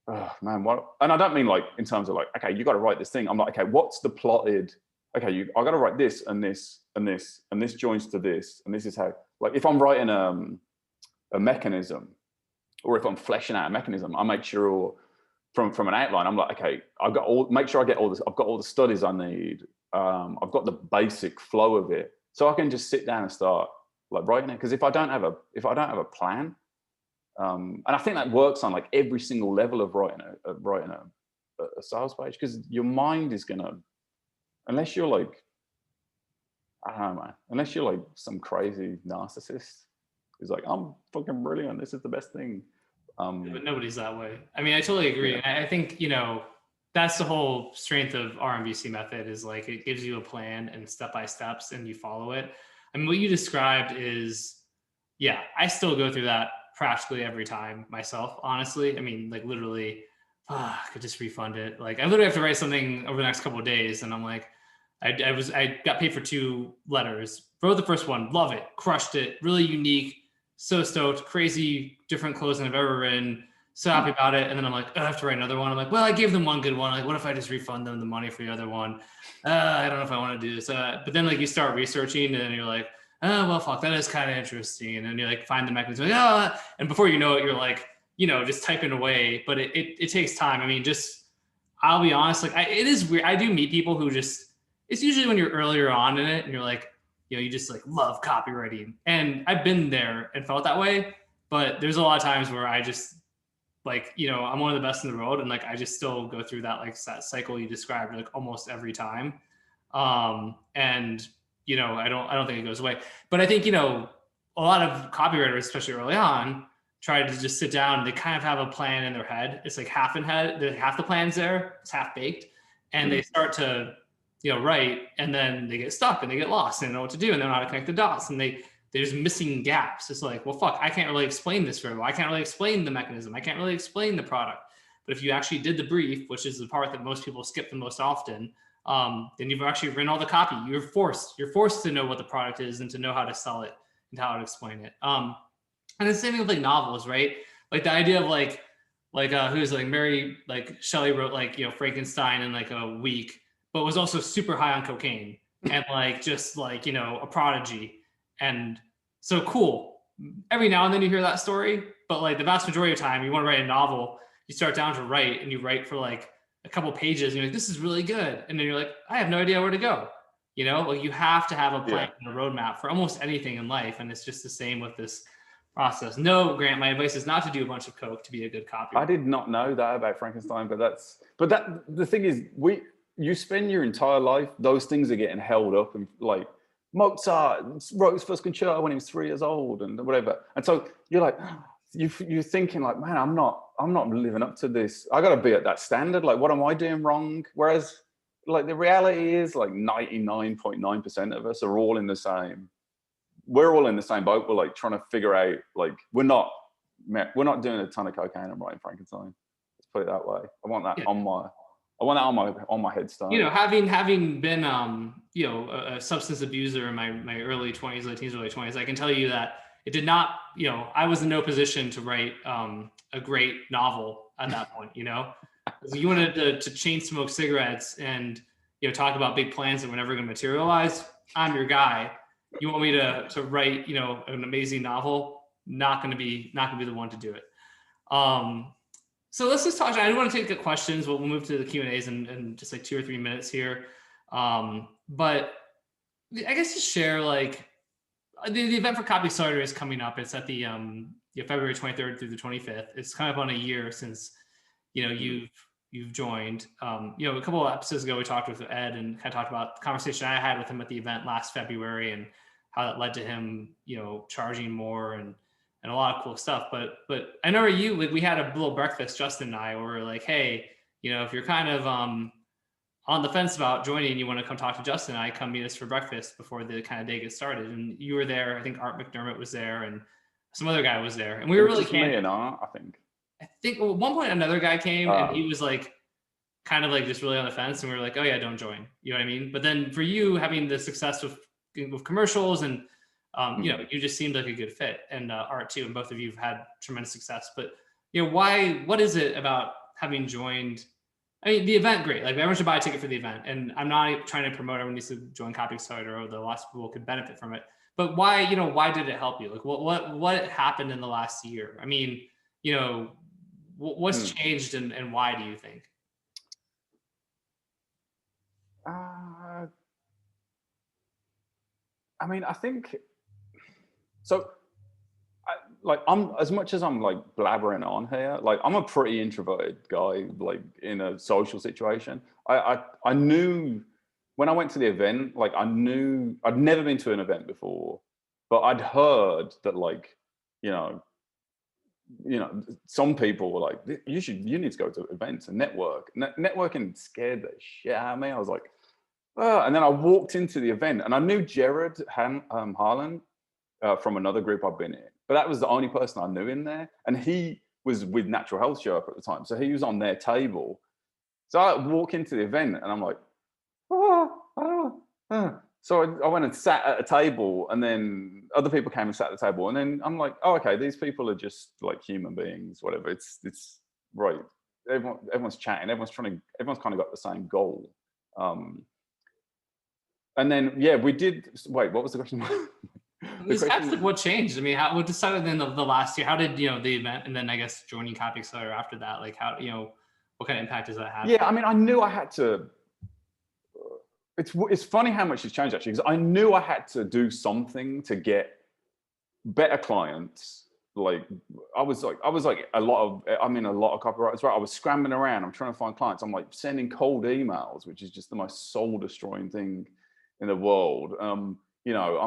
oh man, what? And I don't mean like in terms of like, okay, you got to write this thing. I'm like, okay, what's the plotted? Okay, I got to write this and this and this and this joins to this, and this is how. Like if I'm writing a mechanism, or if I'm fleshing out a mechanism, I make sure from an outline, I'm like, okay, make sure I get all this. I've got all the studies I need. I've got the basic flow of it, so I can just sit down and start like writing it. Because if I don't have a plan, and I think that works on like every single level of writing a sales page, because your mind is gonna, unless you're like, I don't know, man, unless you're like some crazy narcissist who's like, I'm fucking brilliant, this is the best thing. But nobody's that way. I mean, I totally agree. Yeah. And I think, that's the whole strength of RMBC method, is like, it gives you a plan and step-by-steps and you follow it. I mean, what you described is, yeah, I still go through that practically every time myself, honestly. I mean, like literally, I could just refund it. Like I literally have to write something over the next couple of days. And I'm like, I got paid for 2 letters. Wrote the first one, love it, crushed it, really unique, so stoked, crazy, different clothes than I've ever written, so happy about it. And then I'm like, I have to write another one. I'm like, well, I gave them one good one. Like, what if I just refund them the money for the other one? I don't know if I want to do this. But then like you start researching and then you're like, oh, well, fuck, that is kind of interesting. And then you like find the mechanism, like, and before you know it, you're like, just typing away, but it takes time. I mean, I'll be honest, like it is weird. I do meet people who it's usually when you're earlier on in it and you're like, you just like love copywriting. And I've been there and felt that way, but there's a lot of times where I just like, I'm one of the best in the world. And like, I just still go through that, like that cycle you described, like almost every time. And I don't think it goes away, but I think, a lot of copywriters, especially early on, try to just sit down and they kind of have a plan in their head. It's like half the plan's there, it's half baked. And they start to write, and then they get stuck and they get lost and they don't know what to do and they don't know how to connect the dots and there's missing gaps. It's like, well, fuck, I can't really explain this very well. I can't really explain the mechanism. I can't really explain the product. But if you actually did the brief, which is the part that most people skip the most often, then you've actually written all the copy. You're forced to know what the product is and to know how to sell it and how to explain it. And the same thing with like novels, right? Like the idea of who's like Mary, like Shelley wrote like, Frankenstein in like a week, but was also super high on cocaine and like, just like, a prodigy. And so cool. Every now and then you hear that story, but like the vast majority of the time you want to write a novel, you start down to write and you write for like a couple pages and you're like, this is really good. And then you're like, I have no idea where to go. Like you have to have a plan and a roadmap for almost anything in life. And it's just the same with this process. No, Grant, my advice is not to do a bunch of coke to be a good copywriter. I did not know that about Frankenstein, the thing is, you spend your entire life, those things are getting held up, and like Mozart wrote his first concerto when he was 3 years old and whatever. And so you're like, you're thinking like, man, I'm not living up to this. I got to be at that standard. Like, what am I doing wrong? Whereas like the reality is like 99.9% of us are all in the same. We're all in the same boat. We're like trying to figure out, like, we're not doing a ton of cocaine and writing Frankenstein. Let's put it that way. I want that on my headstone. Having been a substance abuser in my early 20s, late teens, early 20s, I can tell you that it did not, I was in no position to write a great novel at that point. You wanted to chain smoke cigarettes and talk about big plans that were never going to materialize. I'm your guy. You want me to write an amazing novel? Not going to be the one to do it. So let's just talk. I don't want to take the questions. We'll move to the Q&As in just like 2 or 3 minutes here. But I guess just share like the event for Copy Accelerator is coming up. It's at the February 23rd through the 25th. It's kind of on a year since you've joined. A couple of episodes ago we talked with Ed and kind of talked about the conversation I had with him at the event last February and how that led to him charging more and a lot of cool stuff. But I know we had a little breakfast, Justin and I, where we're like, hey, if you're kind of on the fence about joining, you want to come talk to Justin and I, come meet us for breakfast before the kind of day gets started. And you were there. I think Art McDermott was there and some other guy was there. And we were really candid. Me and Art, I think at one point another guy came and he was like, kind of like just really on the fence. And we were like, oh yeah, don't join. You know what I mean? But then for you having the success with commercials and you just seemed like a good fit, and Art too, and both of you have had tremendous success. But what is it about having joined? I mean, the event, great. Like everyone should buy a ticket for the event, and I'm not trying to promote everyone needs to join Copy Accelerator, or lots of people could benefit from it. But why did it help you? Like what happened in the last year? I mean, what's changed and why do you think? I mean, I think so. I'm as much as I'm like blabbering on here, like I'm a pretty introverted guy, like in a social situation. I knew when I went to the event, like I knew I'd never been to an event before, but I'd heard that like, some people were like, you need to go to events and network. Networking scared the shit out of me. I was like, and then I walked into the event and I knew Jared Harlan from another group I've been in, but that was the only person I knew in there. And he was with Natural Health Sherpa at the time. So he was on their table. So I walk into the event and I'm like, So I went and sat at a table, and then other people came and sat at the table. And then I'm like, oh, okay, these people are just like human beings, whatever. It's right. Everyone's chatting. Everyone's kind of got the same goal. And then, we did, wait, what was the question? What changed? I mean, what decided in the last year? How did, the event, and then I guess joining Copy Accelerator after that, like how, what kind of impact does that have? Yeah, I mean, I knew I had to, it's funny how much it's changed actually, because I knew I had to do something to get better clients. Like I was like a lot of copywriters, right? I was scrambling around. I'm trying to find clients. I'm like sending cold emails, which is just the most soul destroying thing in the world. I'm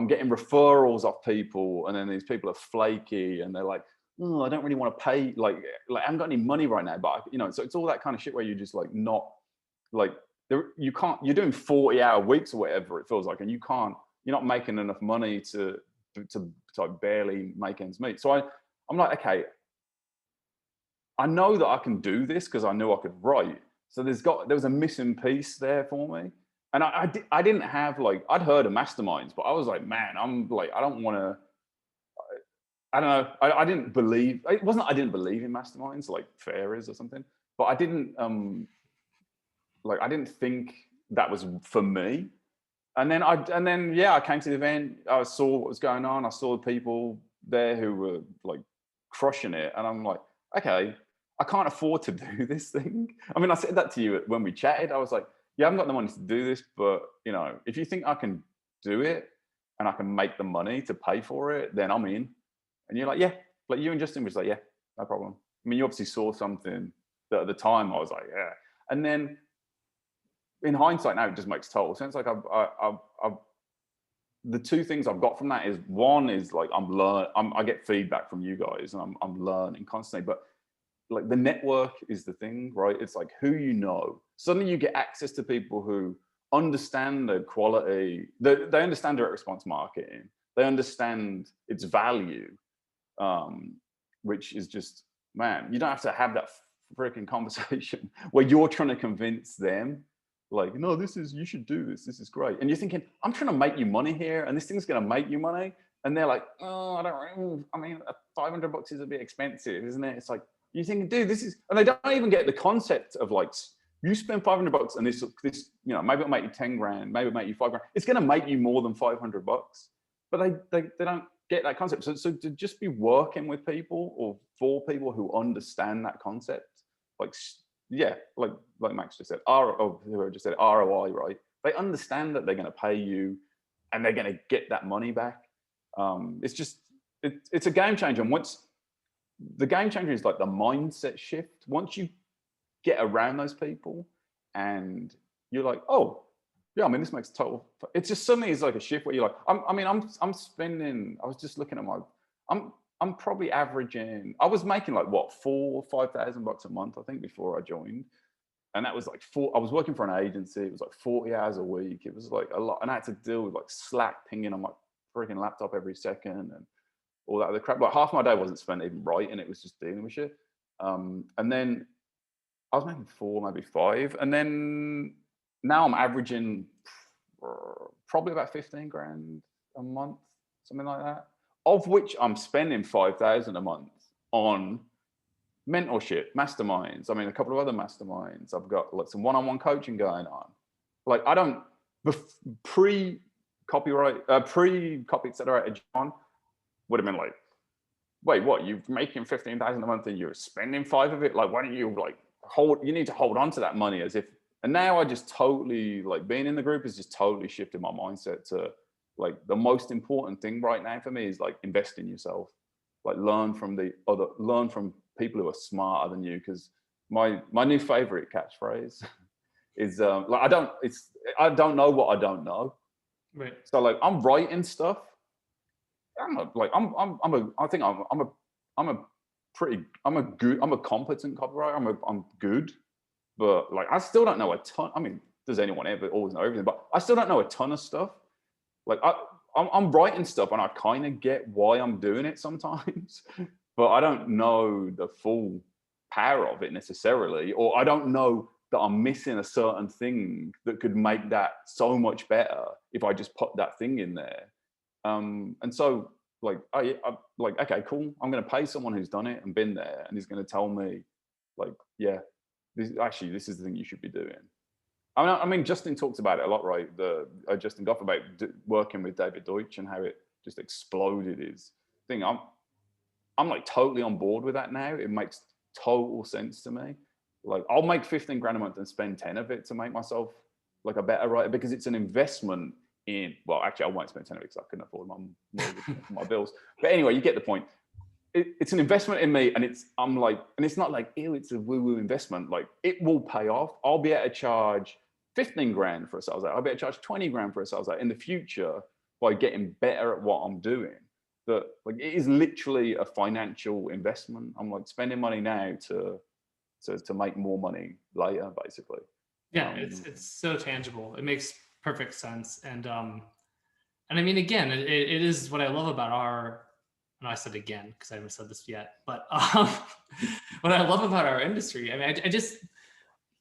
getting referrals off people, and then these people are flaky and they're like, oh, I don't really want to pay. Like I haven't got any money right now, but so it's all that kind of shit where you just like not like you can't, you're doing 40-hour weeks or whatever it feels like, and you're not making enough money to like barely make ends meet. So I'm like, okay, I know that I can do this because I knew I could write. So there was a missing piece there for me. And I didn't have like, I'd heard of masterminds, but I was like, man, I'm like, I don't want to, I don't know. I didn't believe, it wasn't, I didn't believe in masterminds like fairies or something, but I didn't think that was for me. And then I came to the event. I saw what was going on. I saw the people there who were like crushing it. And I'm like, okay, I can't afford to do this thing. I mean, I said that to you when we chatted. I was like, yeah, I haven't got the money to do this, but you know, if you think I can do it and I can make the money to pay for it, then I'm in. And you're like, yeah, like you and Justin was like, yeah, no problem. I mean, you obviously saw something that at the time I was like, yeah. And then in hindsight now, it just makes total sense. Like the two things I've got from that is, one is like I get feedback from you guys and I'm learning constantly, but like the network is the thing, right? It's like who you know. Suddenly you get access to people who understand the quality, they understand direct response marketing, they understand its value, which is just, man, you don't have to have that freaking conversation where you're trying to convince them like, no, you should do this is great. And you're thinking, I'm trying to make you money here and this thing's going to make you money. And they're like, oh, I mean, $500 is a bit expensive, isn't it? It's like, you're thinking, dude, and they don't even get the concept of like, you spend $500 and this, you know, maybe it'll make you 10 grand, maybe it'll make you 5 grand. It's going to make you more than $500, but they don't get that concept. So to just be working with people or for people who understand that concept, like, yeah, like Max just said, whoever just said ROI, right? They understand that they're going to pay you and they're going to get that money back. It's a game changer. And once the game changer is like the mindset shift. Once you get around those people and you're like, oh yeah, I mean, this makes total, it's just suddenly is like a shift where you're like, I'm spending, I was just looking at I'm probably averaging, I was making like what, $4,000 or $5,000 a month, I think, before I joined. And that was like I was working for an agency. It was like 40 hours a week. It was like a lot. And I had to deal with like Slack pinging on my freaking laptop every second and all that other crap. Like half my day wasn't spent even writing. It was just dealing with shit. And then I was making 4, maybe 5. And then now I'm averaging probably about 15 grand a month, something like that, of which I'm spending 5,000 a month on mentorship, masterminds. I mean, a couple of other masterminds. I've got like some one-on-one coaching going on. Like I don't, pre-Copy Accelerator, John would have been like, wait, what? You're making 15,000 a month and you're spending 5 of it? Like, why don't you like you need to hold on to that money as if, and now I just totally, like being in the group has just totally shifted my mindset to like the most important thing right now for me is like invest in yourself, like learn from people who are smarter than you. Because my new favorite catchphrase is like I don't know what I don't know. Right. So like I'm writing stuff. I'm a competent copywriter. I'm good, but like I still don't know a ton. I mean, does anyone ever always know everything? But I still don't know a ton of stuff. Like I'm writing stuff and I kind of get why I'm doing it sometimes, but I don't know the full power of it necessarily, or I don't know that I'm missing a certain thing that could make that so much better if I just put that thing in there. And so like, I'm like, okay, cool. I'm going to pay someone who's done it and been there and he's going to tell me like, yeah, this is the thing you should be doing. I mean, Justin talks about it a lot, right? Justin Goff about working with David Deutsch and how it just exploded his thing. I'm like totally on board with that now. It makes total sense to me. Like I'll make 15 grand a month and spend 10 of it to make myself like a better writer because it's an investment in, well, actually I won't spend 10 of it because I couldn't afford my bills. But anyway, you get the point. It's an investment in me, and it's not like, ew, it's a woo-woo investment. Like it will pay off. I'll be able to charge 15 grand for a sales app. I'll be able to charge 20 grand for a sales app in the future by getting better at what I'm doing. That like it is literally a financial investment. I'm like spending money now to make more money later, basically. Yeah, it's so tangible. It makes perfect sense. And I mean, again, it is what I love about our, no, I said again, because I haven't said this yet, but what I love about our industry, I mean, I just,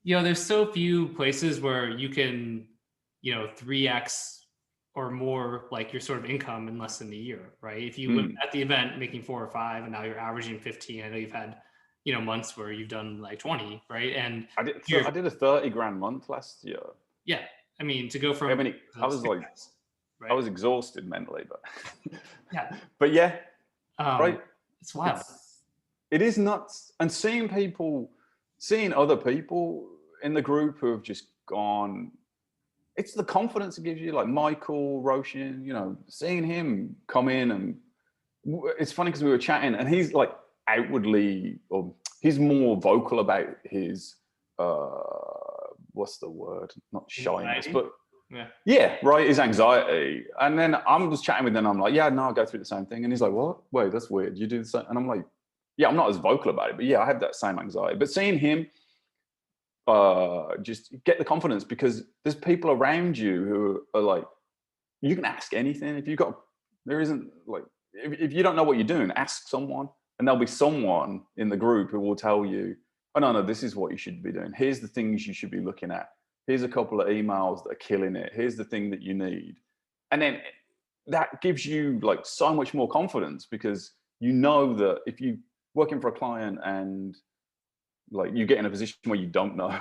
there's so few places where you can, 3x or more like your sort of income in less than a year, right? If you look at the event making 4 or 5 and now you're averaging 15, I know you've had, months where you've done like 20, right? And I did a 30 grand month last year. Yeah. I mean, to go from, I was like, right? I was exhausted mentally, but yeah, but yeah, right. It's wild. It is nuts. And seeing other people in the group who have just gone, it's the confidence it gives you, like Michael Roshan, seeing him come in. And it's funny because we were chatting and he's like outwardly, or he's more vocal about his, what's the word? Not shyness, but yeah, right, his anxiety. And then I'm just chatting with him and I'm like, yeah, no, I go through the same thing. And he's like, what? Wait, that's weird. You do the same? And I'm like, yeah, I'm not as vocal about it, but yeah, I have that same anxiety. But seeing him just get the confidence, because there's people around you who are like, you can ask anything. If you don't know what you're doing, ask someone, and there'll be someone in the group who will tell you, oh, no, this is what you should be doing. Here's the things you should be looking at. Here's a couple of emails that are killing it. Here's the thing that you need. And then that gives you like so much more confidence, because you know that if you're working for a client and like you get in a position where you don't know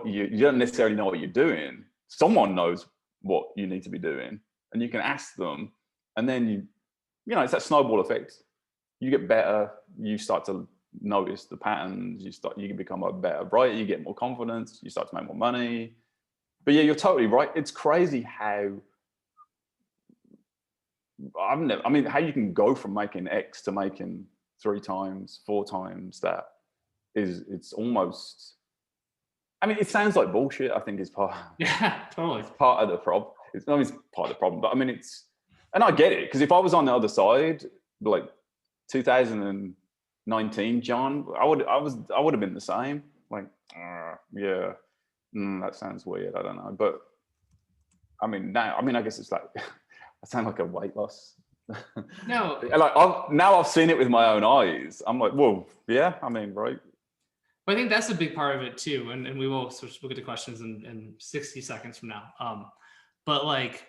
you don't necessarily know what you're doing, someone knows what you need to be doing, and you can ask them, and then it's that snowball effect. You get better, you start to notice the patterns, you can become a better writer, you get more confidence, you start to make more money. But yeah, you're totally right. It's crazy how how you can go from making X to making 3 times, 4 times that. It's almost, it sounds like bullshit. I think it's part. Yeah, totally. It's part of the problem. It's not part of the problem, but and I get it, because if I was on the other side, like 2019, John, I would have been the same. Like, yeah, that sounds weird. I don't know, but now, I guess it's like I sound like a weight loss. No, like I've seen it with my own eyes. I'm like, whoa, yeah. Right. But I think that's a big part of it too, and we will switch. We'll get to questions in 60 seconds from now. But like,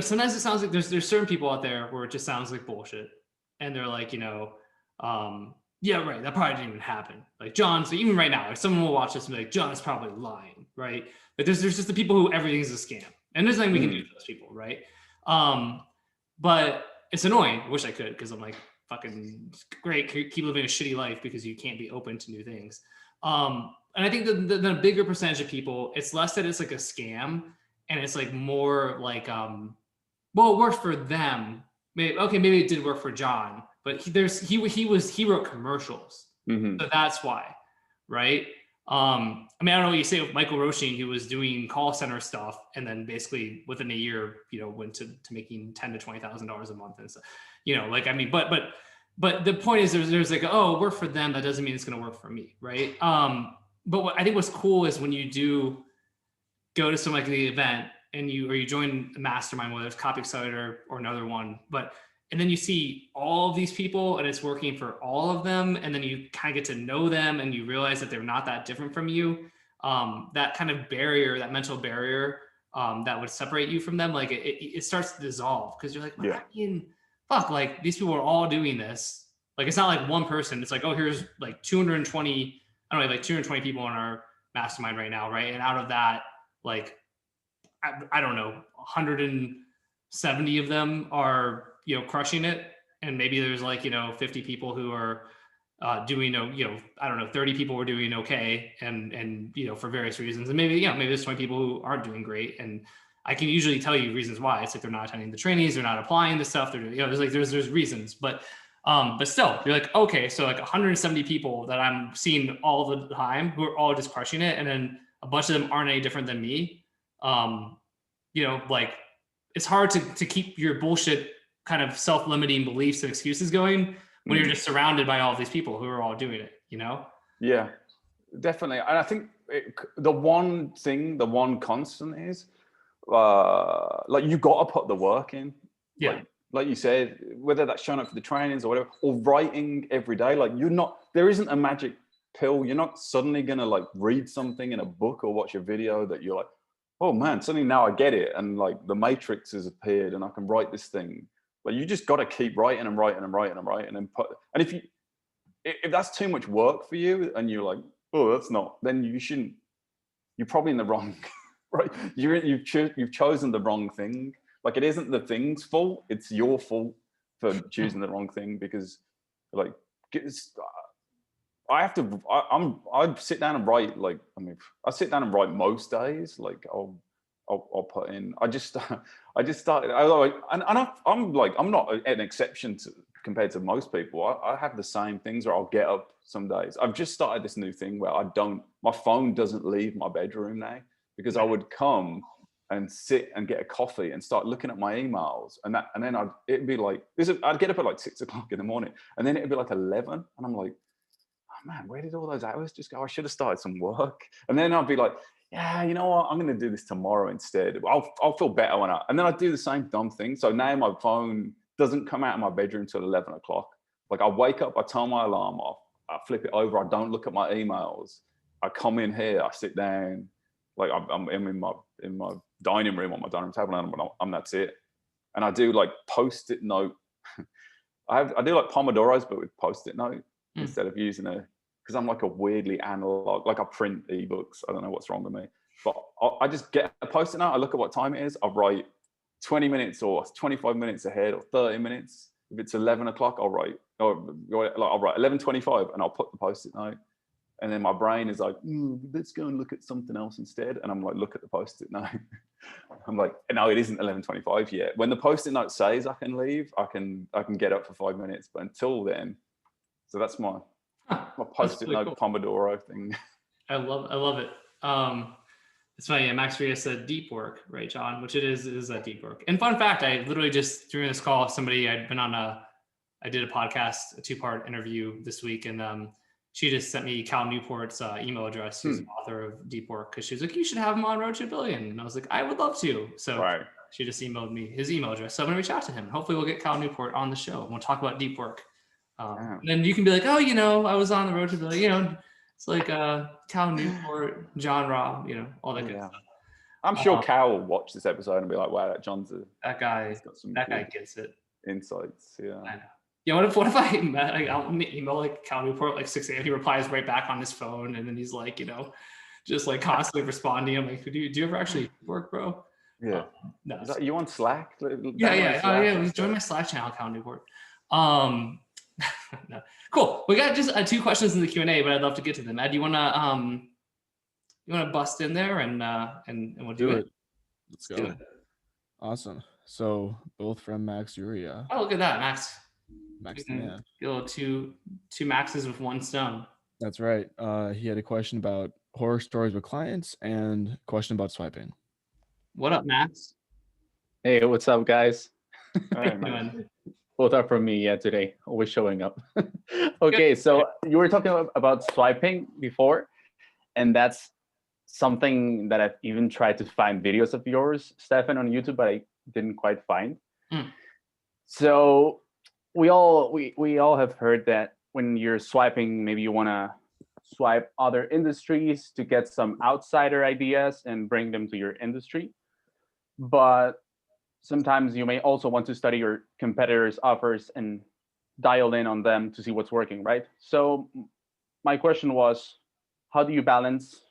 sometimes it sounds like there's certain people out there where it just sounds like bullshit, and they're like, yeah, right, that probably didn't even happen. Like John, so even right now, if someone will watch this and be like, John's probably lying, right? But there's just the people who everything's a scam, and there's nothing we can do for those people, right? But it's annoying. I wish I could, because I'm like, fucking great, keep living a shitty life because you can't be open to new things. And I think the bigger percentage of people, it's less that it's like a scam, and it's like more like, well, it worked for them. Maybe it did work for John, but he wrote commercials, so that's why, right? I don't know what you say with Michael Roshan, who was doing call center stuff, and then basically within a year, went to making $10,000 to $20,000 a month and stuff. But the point is, there's like, oh, it worked for them, that doesn't mean it's going to work for me, right? But what I think what's cool is when you do go to some like the event and you join a mastermind, whether it's Copy Accelerator or another one, and then you see all of these people and it's working for all of them, and then you kind of get to know them and you realize that they're not that different from you. That kind of barrier, that mental barrier, that would separate you from them, like it starts to dissolve, because you're like, fuck, like these people are all doing this. Like, it's not like one person. It's like, oh, here's like 220, I don't know, like 220 people in our mastermind right now, right? And out of that, like, I don't know, 170 of them are, crushing it. And maybe there's like, 50 people who are doing, I don't know, 30 people were doing okay. And for various reasons. And maybe there's 20 people who aren't doing great. And I can usually tell you reasons why. It's like they're not attending the trainings, they're not applying the stuff. They're, there's reasons, but still, you're like, okay, so like 170 people that I'm seeing all the time who are all just crushing it, and then a bunch of them aren't any different than me. Like, it's hard to keep your bullshit kind of self-limiting beliefs and excuses going when you're just surrounded by all of these people who are all doing it. Yeah. definitely. And I think the one constant is like you got to put the work in. Yeah. Like you said, whether that's showing up for the trainings or whatever, or writing every day. Like there isn't a magic pill. You're not suddenly going to like read something in a book or watch a video that you're like, oh man, suddenly now I get it. And like the matrix has appeared and I can write this thing. But you just got to keep writing and writing and writing and writing and if that's too much work for you and you're like, oh, that's not, then you're probably in the wrong, right? You've chosen the wrong thing. Like it isn't the thing's fault, it's your fault for choosing the wrong thing, because like I sit down and write, like, I mean, I sit down and write most days. Like I'll put in, I just started, I'm not an exception compared to most people. I have the same things where I'll get up some days. I've just started this new thing where my phone doesn't leave my bedroom now, because I would come and sit and get a coffee and start looking at my emails, and then it'd be like I'd get up at like 6 o'clock in the morning, and then it'd be like 11, and I'm like, oh man, where did all those hours just go? I should have started some work. And then I'd be like, yeah, you know what? I'm going to do this tomorrow instead. I'll feel better and then I do the same dumb thing. So now my phone doesn't come out of my bedroom till 11 o'clock. Like I wake up, I turn my alarm off, I flip it over, I don't look at my emails. I come in here, I sit down, like I'm in my dining room on my dining room table, and that's it. And I do like post-it note. I do like Pomodoros, but with post-it note instead of using because I'm like a weirdly analog, like I print ebooks. I don't know what's wrong with me, but I just get a post-it note. I look at what time it is. I write 20 minutes or 25 minutes ahead or 30 minutes. If it's 11 o'clock, I'll write 11:25 and I'll put the post-it note. And then my brain is like, let's go and look at something else instead. And I'm like, look at the post-it note. I'm like, no, it isn't 11:25 yet. When the post-it note says I can leave, I can get up for 5 minutes. But until then, so that's my post-it note Pomodoro thing. I love it. It's funny. Yeah, Max Reay said deep work, right, John? Which it is a deep work. And fun fact, I literally just during this call, I did a podcast, a 2-part interview this week, and she just sent me Cal Newport's email address. She's the author of Deep Work, because she was like, you should have him on Road to $1 Billion. And I was like, I would love to. So she just emailed me his email address. So I'm going to reach out to him. Hopefully we'll get Cal Newport on the show and we'll talk about deep work. And then you can be like, oh, I was on the Road to $1 Billion. It's like Cal Newport, John Robb, all that good stuff. I'm sure Cal will watch this episode and be like, wow, that guy gets it. Insights. Yeah. I know. Yeah, what if I'll email like Cal Newport like 6 a.m. He replies right back on his phone, and then he's like, just like constantly responding. I'm like, do you ever actually work, bro? Yeah. No. Is that you on Slack? Yeah. Join my Slack channel, Cal Newport. No. Cool. We got just 2 questions in the Q&A, but I'd love to get to them. Ed, you wanna bust in there and we'll do it. Let's go. Awesome. So both from Max Uria. Oh, look at that, Max. Yeah. Two Maxes with one stone. That's right. He had a question about horror stories with clients and a question about swiping. What up, Max? Hey, what's up, guys? Hey, man. Both are from me today, always showing up. Okay, so you were talking about swiping before, and that's something that I've even tried to find videos of yours, Stefan, on YouTube, but I didn't quite find. So we all have heard that when you're swiping, maybe you want to swipe other industries to get some outsider ideas and bring them to your industry. But sometimes you may also want to study your competitors' offers and dial in on them to see what's working, right? So my question was, how do you balance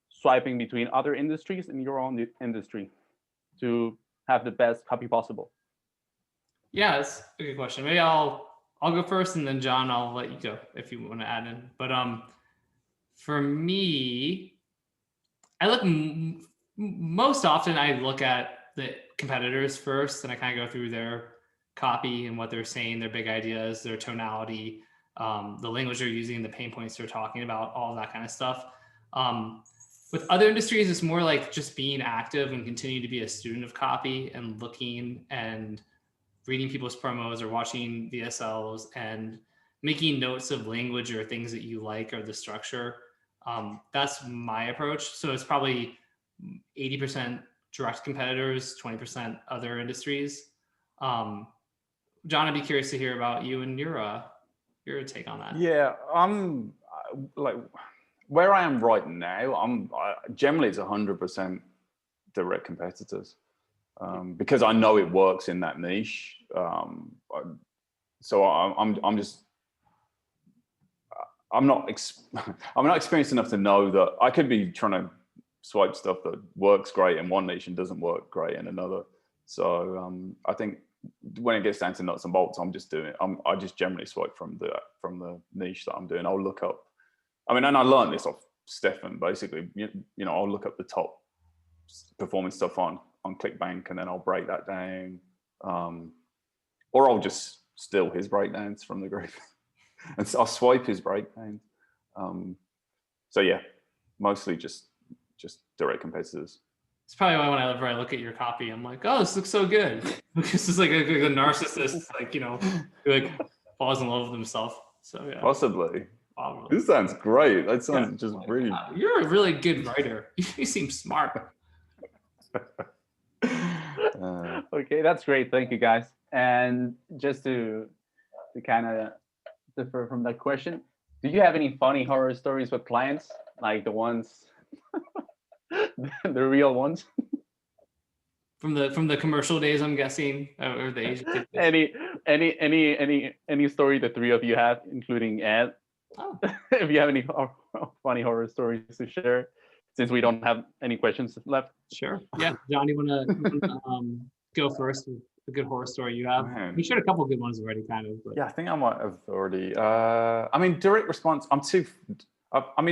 swiping between other industries and your own industry to have the best copy possible? Yeah, that's a good question. Maybe I'll go first, and then John, I'll let you go if you want to add in. But for me, I look most often. I look at the competitors first, and I kind of go through their copy and what they're saying, their big ideas, their tonality, the language they're using, the pain points they're talking about, all of that kind of stuff. With other industries, it's more like just being active and continuing to be a student of copy and looking and reading people's promos or watching VSLs and making notes of language or things that you like or the structure. That's my approach. So it's probably 80% direct competitors, 20% other industries. John, I'd be curious to hear about you and your take on that. Yeah, I'm like where I am right now. Generally it's 100% direct competitors because I know it works in that niche. So I'm just I'm not experienced enough to know that I could be trying to swipe stuff that works great in one niche and doesn't work great in another. So I think when it gets down to nuts and bolts, I just generally swipe from the niche that I'm doing. I'll look up. I mean, and I learned this off Stefan. Basically, I'll look up the top performing stuff on ClickBank, and then I'll break that down, or I'll just steal his breakdowns from the group, and so I'll swipe his breakdowns. So yeah, mostly just direct competitors. It's probably why whenever I look at your copy, I'm like, oh, this looks so good. This is like a narcissist, who like falls in love with himself. So yeah, Possibly. Probably. This sounds great. That sounds just really. Wow, you're a really good writer. You seem smart. Okay, that's great. Thank you, guys. And just to kind of differ from that question, do you have any funny horror stories with clients, like the ones, the real ones? From the commercial days, I'm guessing, or the Asian days. Any story the three of you have, including Ed? Oh. If you have any funny horror stories to share, since we don't have any questions left. Sure. Yeah, John, you want to go first with a good horror story you have? Man. You shared a couple of good ones already, kind of. But. Yeah, I think I might have already. I mean, direct response. Direct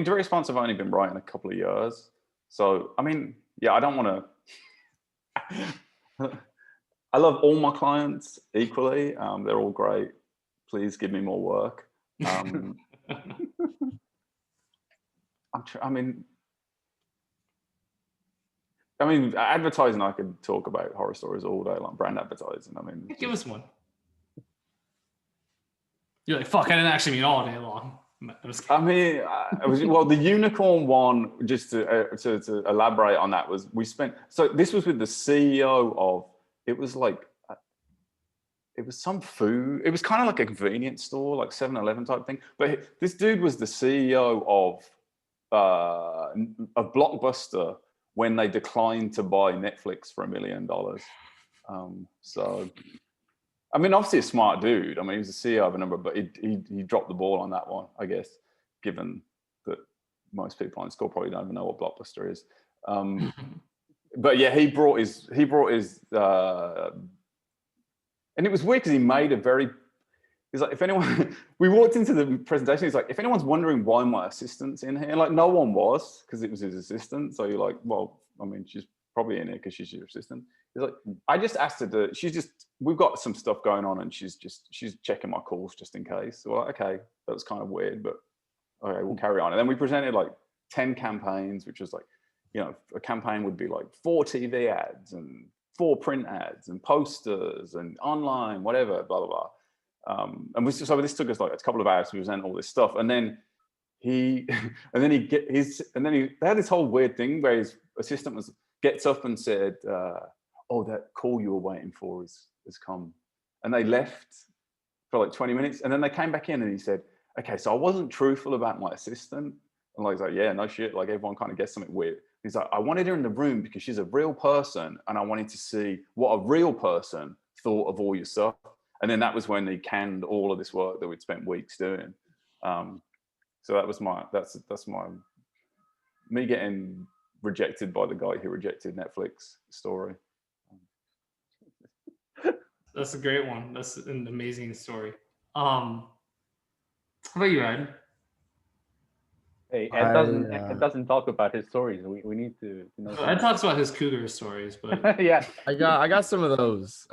response. I've only been writing a couple of years, so I mean, yeah, I don't want to. I love all my clients equally. They're all great. Please give me more work. Advertising, I could talk about horror stories all day long. Brand advertising. I mean, give us one. You're like, fuck, I didn't actually mean all day long. The unicorn one, just to elaborate on that, was this was with the CEO of, it was some food, it was kind of like a convenience store, like 7-Eleven type thing. But this dude was the CEO of a Blockbuster when they declined to buy Netflix for $1 million. So, I mean, obviously a smart dude. I mean, he was the CEO of a number, but he dropped the ball on that one, I guess, given that most people on school probably don't even know what Blockbuster is. But yeah, he brought his, and it was weird because he made he's like, if anyone, we walked into the presentation, he's like, if anyone's wondering why my assistant's in here, like no one was, because it was his assistant. So you're like, well, I mean, she's probably in here because she's your assistant. He's like, I just asked her to, we've got some stuff going on and she's checking my calls just in case. So like, okay, that was kind of weird, but okay, we'll carry on. And then we presented like 10 campaigns, which was like, a campaign would be like 4 TV ads and 4 print ads and posters and online, whatever, blah, blah, blah. So this took us like a couple of hours to present all this stuff. And then they had this whole weird thing where his assistant gets up and said, oh, that call you were waiting for has come. And they left for like 20 minutes. And then they came back in and he said, okay, so I wasn't truthful about my assistant. And I was like, yeah, no shit. Like everyone kind of gets something weird. He's like, I wanted her in the room because she's a real person. And I wanted to see what a real person thought of all your stuff. And then that was when they canned all of this work that we'd spent weeks doing. So that was me getting rejected by the guy who rejected Netflix story. That's a great one. That's an amazing story. How about you, Ed? Hey, Ed doesn't talk about his stories. We need to know. Ed talks about his cougar stories, but yeah, I got some of those.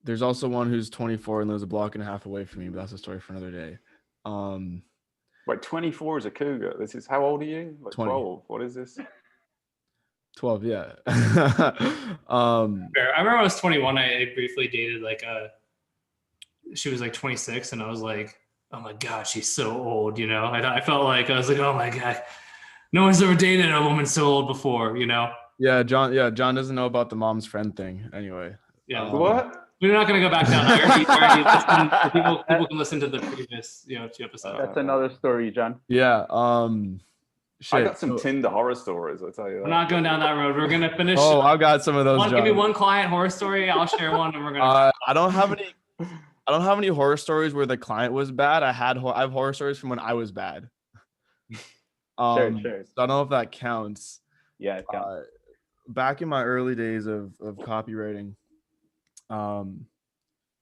There's also one who's 24 and lives a block and a half away from me, but that's a story for another day. Wait, 24 is a cougar. This is, how old are you? Like 20. 12. What is this? 12, yeah. Fair. I remember when I was 21, I briefly dated she was like 26, and I was like, oh my God, she's so old, you know? I felt like, I was like, oh my God, no one's ever dated a woman so old before, you know? Yeah, John doesn't know about the mom's friend thing. Anyway. Yeah. What? We're not going to go back down. I already listened. People can listen to the previous, 2 episodes. That's another story, John. Yeah. I got some Tinder horror stories, I'll tell you that. We're not going down that road. We're going to finish. Oh, I've got some of those. Give me one client horror story. I'll share one, and we're going to. I don't have any horror stories where the client was bad. I have horror stories from when I was bad. Sure. So I don't know if that counts. Yeah, it counts. Back in my early days of copywriting,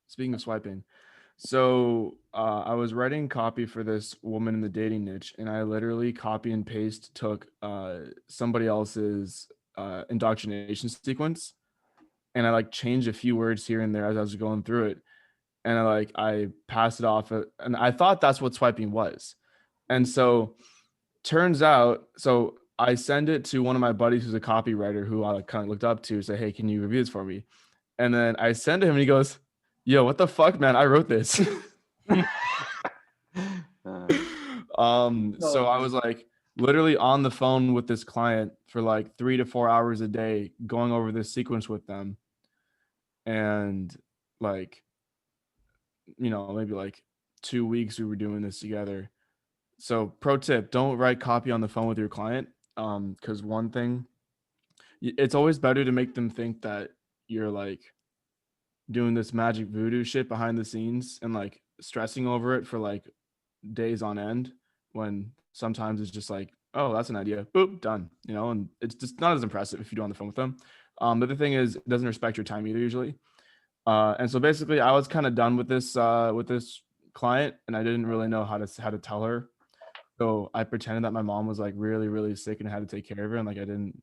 speaking of swiping, so I was writing copy for this woman in the dating niche, and I literally copy and paste took somebody else's indoctrination sequence, and I like changed a few words here and there as I was going through it, and I passed it off, and I thought that's what swiping was, and so turns out, so I send it to one of my buddies who's a copywriter who I kind of looked up to, say, hey, can you review this for me? And then I send to him and he goes, yo, what the fuck, man? I wrote this. So I was like literally on the phone with this client for like 3 to 4 hours a day, going over this sequence with them. And like, maybe like 2 weeks we were doing this together. So pro tip, don't write copy on the phone with your client. Because one thing, it's always better to make them think that you're like doing this magic voodoo shit behind the scenes and like stressing over it for like days on end, when sometimes it's just like, oh, that's an idea, boop, done, and it's just not as impressive if you do on the phone with them. But the thing is, it doesn't respect your time either usually. And so basically I was kind of done with this client, and I didn't really know how to tell her. So I pretended that my mom was like really, really sick and had to take care of her. And like, I didn't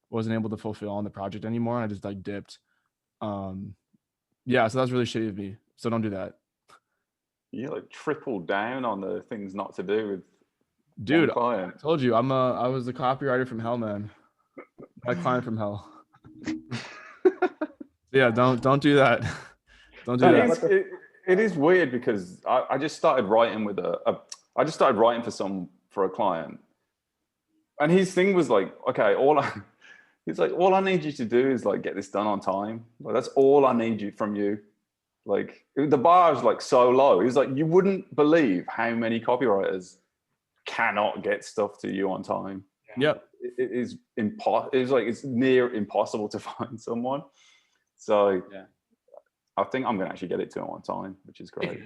wasn't able to fulfill on the project anymore. And I just like dipped. Yeah. So that's really shitty of me. So don't do that. You like tripled down on the things not to do with dude. Client. I told you I was the copywriter from hell, man. My client from hell. Yeah. Don't do that. Don't do that. It is weird because I just started writing with I just started writing for a client, and his thing was like, okay, all I need you to do is like get this done on time. Like that's all I need from you. Like the bar is like so low. He's like, you wouldn't believe how many copywriters cannot get stuff to you on time. Yep. It is it's near impossible to find someone. So yeah, I think I'm gonna actually get it to him on time, which is great.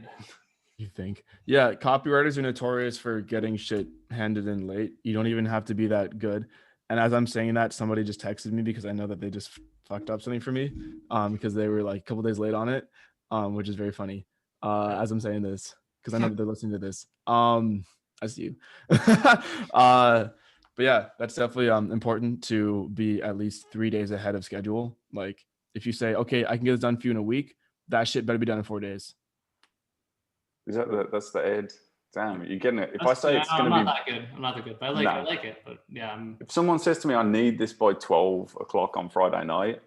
You think? Yeah, copywriters are notorious for getting shit handed in late. You don't even have to be that good. And as I'm saying that, somebody just texted me because I know that they just fucked up something for me, because they were like a couple days late on it, which is very funny. As I'm saying this, because I know that they're listening to this. I see you. But yeah, that's definitely important to be at least 3 days ahead of schedule. Like if you say, okay, I can get this done for you in a week, that shit better be done in 4 days. That's the Ed. Damn, you're getting it. If I say it's going to be, I'm not that good, but I like it. But yeah, if someone says to me, I need this by 12 o'clock on Friday night,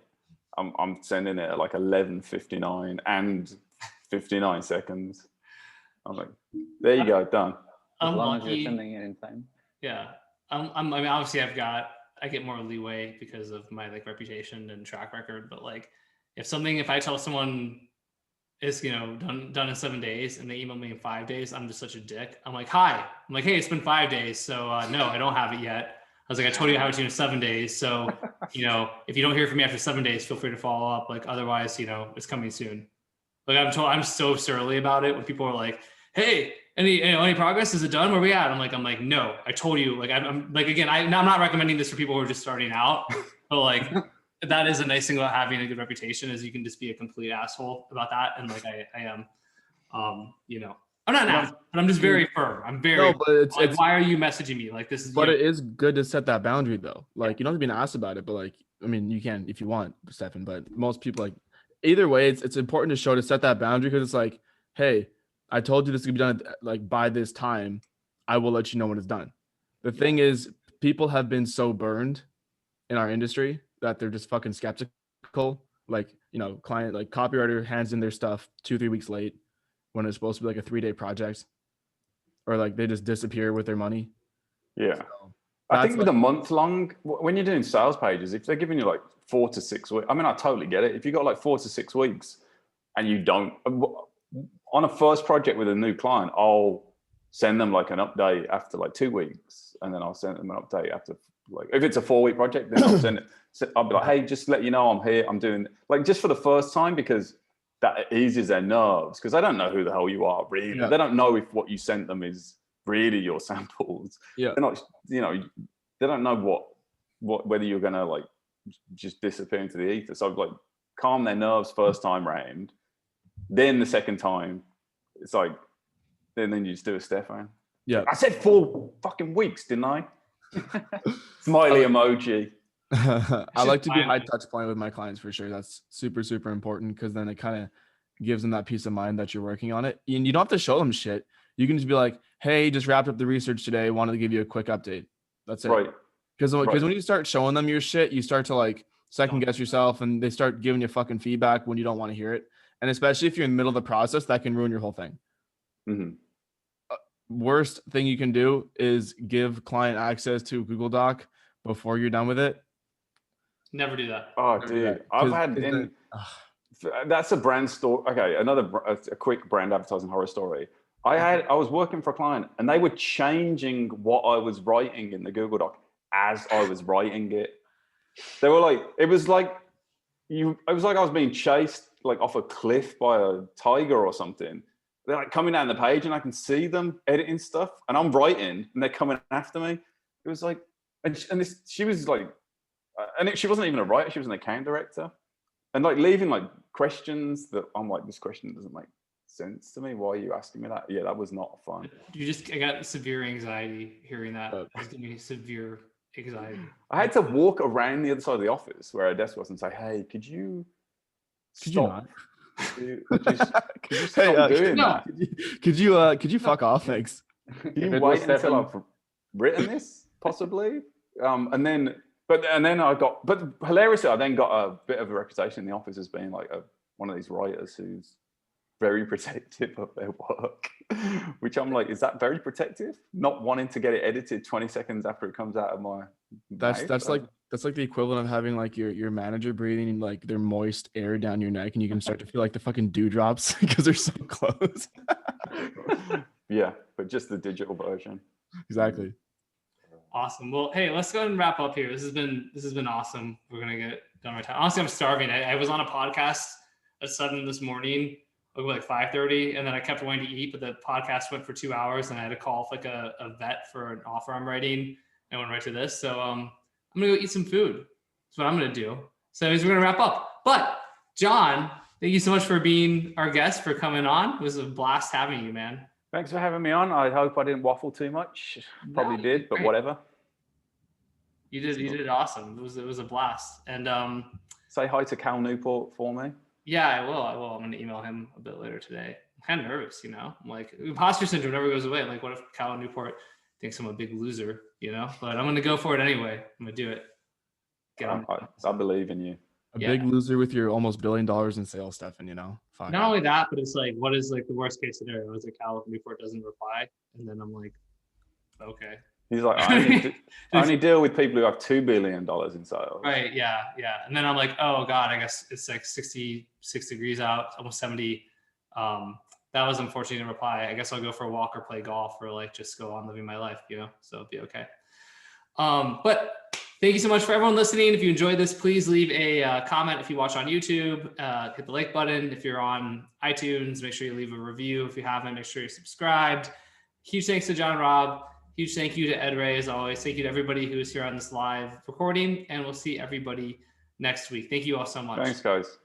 I'm sending it at like 11:59 and 59 seconds. I'm like, there you go, done. As long as you're sending it in time. Yeah, I mean, obviously, I get more leeway because of my like reputation and track record. But like, if I tell someone is done in 7 days and they email me in 5 days, I'm just such a dick. I'm like, hi. I'm like, hey, it's been 5 days, so no, I don't have it yet. I was like, I told you I have it to you in 7 days, so if you don't hear from me after 7 days, feel free to follow up. Like otherwise, it's coming soon. Like I'm so surly about it when people are like, hey, any progress? Is it done? Where we at? I'm like, no, I told you. Like I'm like, again, I'm not recommending this for people who are just starting out, but like. That is a nice thing about having a good reputation, is you can just be a complete asshole about that. And like I am, I'm not an asshole, but I'm just very firm. I'm very, no, but it's why are you messaging me? Like this is, but it is good to set that boundary though. Like you don't have to be an ass about it, but like, I mean, you can, if you want, Stefan, but most people like either way, it's important to show to set that boundary. Cause it's like, hey, I told you this could be done like by this time. I will let you know when it's done. The thing is, people have been so burned in our industry that they're just fucking skeptical. Like, client, like copywriter hands in their stuff 2-3 weeks late. when it's supposed to be like a 3-day project, or like they just disappear with their money. Yeah. So I think with like, a month long, when you're doing sales pages, if they're giving you like 4 to 6 weeks, I mean, I totally get it. If you got like 4 to 6 weeks and you don't, on a first project with a new client, I'll send them like an update after like 2 weeks. And then I'll send them an update after, like, if it's a 4-week project, then I'll send it. So I'll be like, hey, just let you know I'm here. I'm doing, like, just for the first time, because that eases their nerves, because they don't know who the hell you are, really. Yeah. They don't know if what you sent them is really your samples. Yeah. They're not, you know, they don't know whether you're going to like just disappear into the ether. So I've like calm their nerves first time round. Then the second time, it's like, then you just do a Stefan. Yeah. I said 4 fucking weeks, didn't I? Smiley emoji. I like to be high touch point with my clients for sure. That's super, super important, because then it kind of gives them that peace of mind that you're working on it. And you don't have to show them shit. You can just be like, hey, just wrapped up the research today. Wanted to give you a quick update. That's it. Right. Because when you start showing them your shit, you start to like second guess yourself, and they start giving you fucking feedback when you don't want to hear it. And especially if you're in the middle of the process, that can ruin your whole thing. Mm-hmm. Worst thing you can do is give client access to Google Doc before you're done with it. Never do that. Oh, dude. I've had that's a brand story. Okay, a quick brand advertising horror story. I was working for a client, and they were changing what I was writing in the Google Doc as I was writing it. They were like, it was like I was being chased like off a cliff by a tiger or something. They're like coming down the page, and I can see them editing stuff, and I'm writing, and they're coming after me. It was like, she was like, she wasn't even a writer; she was an account director, and like leaving like questions that I'm like, this question doesn't make sense to me. Why are you asking me that? Yeah, that was not fun. I got severe anxiety hearing that. It's giving me severe anxiety. I had to walk around the other side of the office where our desk was and say, hey, could you stop? Could you stop doing that? Could you fuck off? Thanks. Can you wait until I've written this, possibly? And then hilariously, I then got a bit of a reputation in the office as being like one of these writers who's very protective of their work, which I'm like, is that very protective? Not wanting to get it edited 20 seconds after it comes out of my mouth? That's like the equivalent of having like your manager breathing like their moist air down your neck, and you can start to feel like the fucking dewdrops because they're so close. Yeah, but just the digital version. Exactly. Awesome. Well, hey, let's go ahead and wrap up here. This has been awesome. We're gonna get done right time. Honestly, I'm starving. I was on a podcast at 7 this morning, like 5:30, and then I kept wanting to eat, but the podcast went for 2 hours, and I had to call like a vet for an offer I'm writing. I went right to this, so I'm gonna go eat some food. That's what I'm gonna do. So we're gonna wrap up. But John, thank you so much for being our guest, for coming on. It was a blast having you, man. Thanks for having me on. I hope I didn't waffle too much. Probably did, but whatever. You did awesome. It was a blast. And say hi to Cal Newport for me. Yeah, I will. I'm going to email him a bit later today. I'm kind of nervous, you know. I'm like, imposter syndrome never goes away. Like, what if Cal Newport thinks I'm a big loser, you know? But I'm going to go for it anyway. I'm going to do it. I believe in you. Big loser with your almost $1 billion in sales, Stefan, you know? Fuck. Not only that, but it's like, what is like the worst case scenario? Is like Cal Newport doesn't reply. And then I'm like, okay. He's like, I only deal with people who have $2 billion in sales. Right. Yeah. And then I'm like, oh God, I guess it's like 66 degrees out, almost 70. That was unfortunate to reply. I guess I'll go for a walk or play golf, or like just go on living my life, you know, so it'll be okay. But thank you so much for everyone listening. If you enjoyed this, please leave a comment. If you watch on YouTube, hit the like button. If you're on iTunes, make sure you leave a review. If you haven't, make sure you're subscribed. Huge thanks to John Robb. Huge thank you to Ed Reay, as always. Thank you to everybody who is here on this live recording, and we'll see everybody next week. Thank you all so much. Thanks, guys.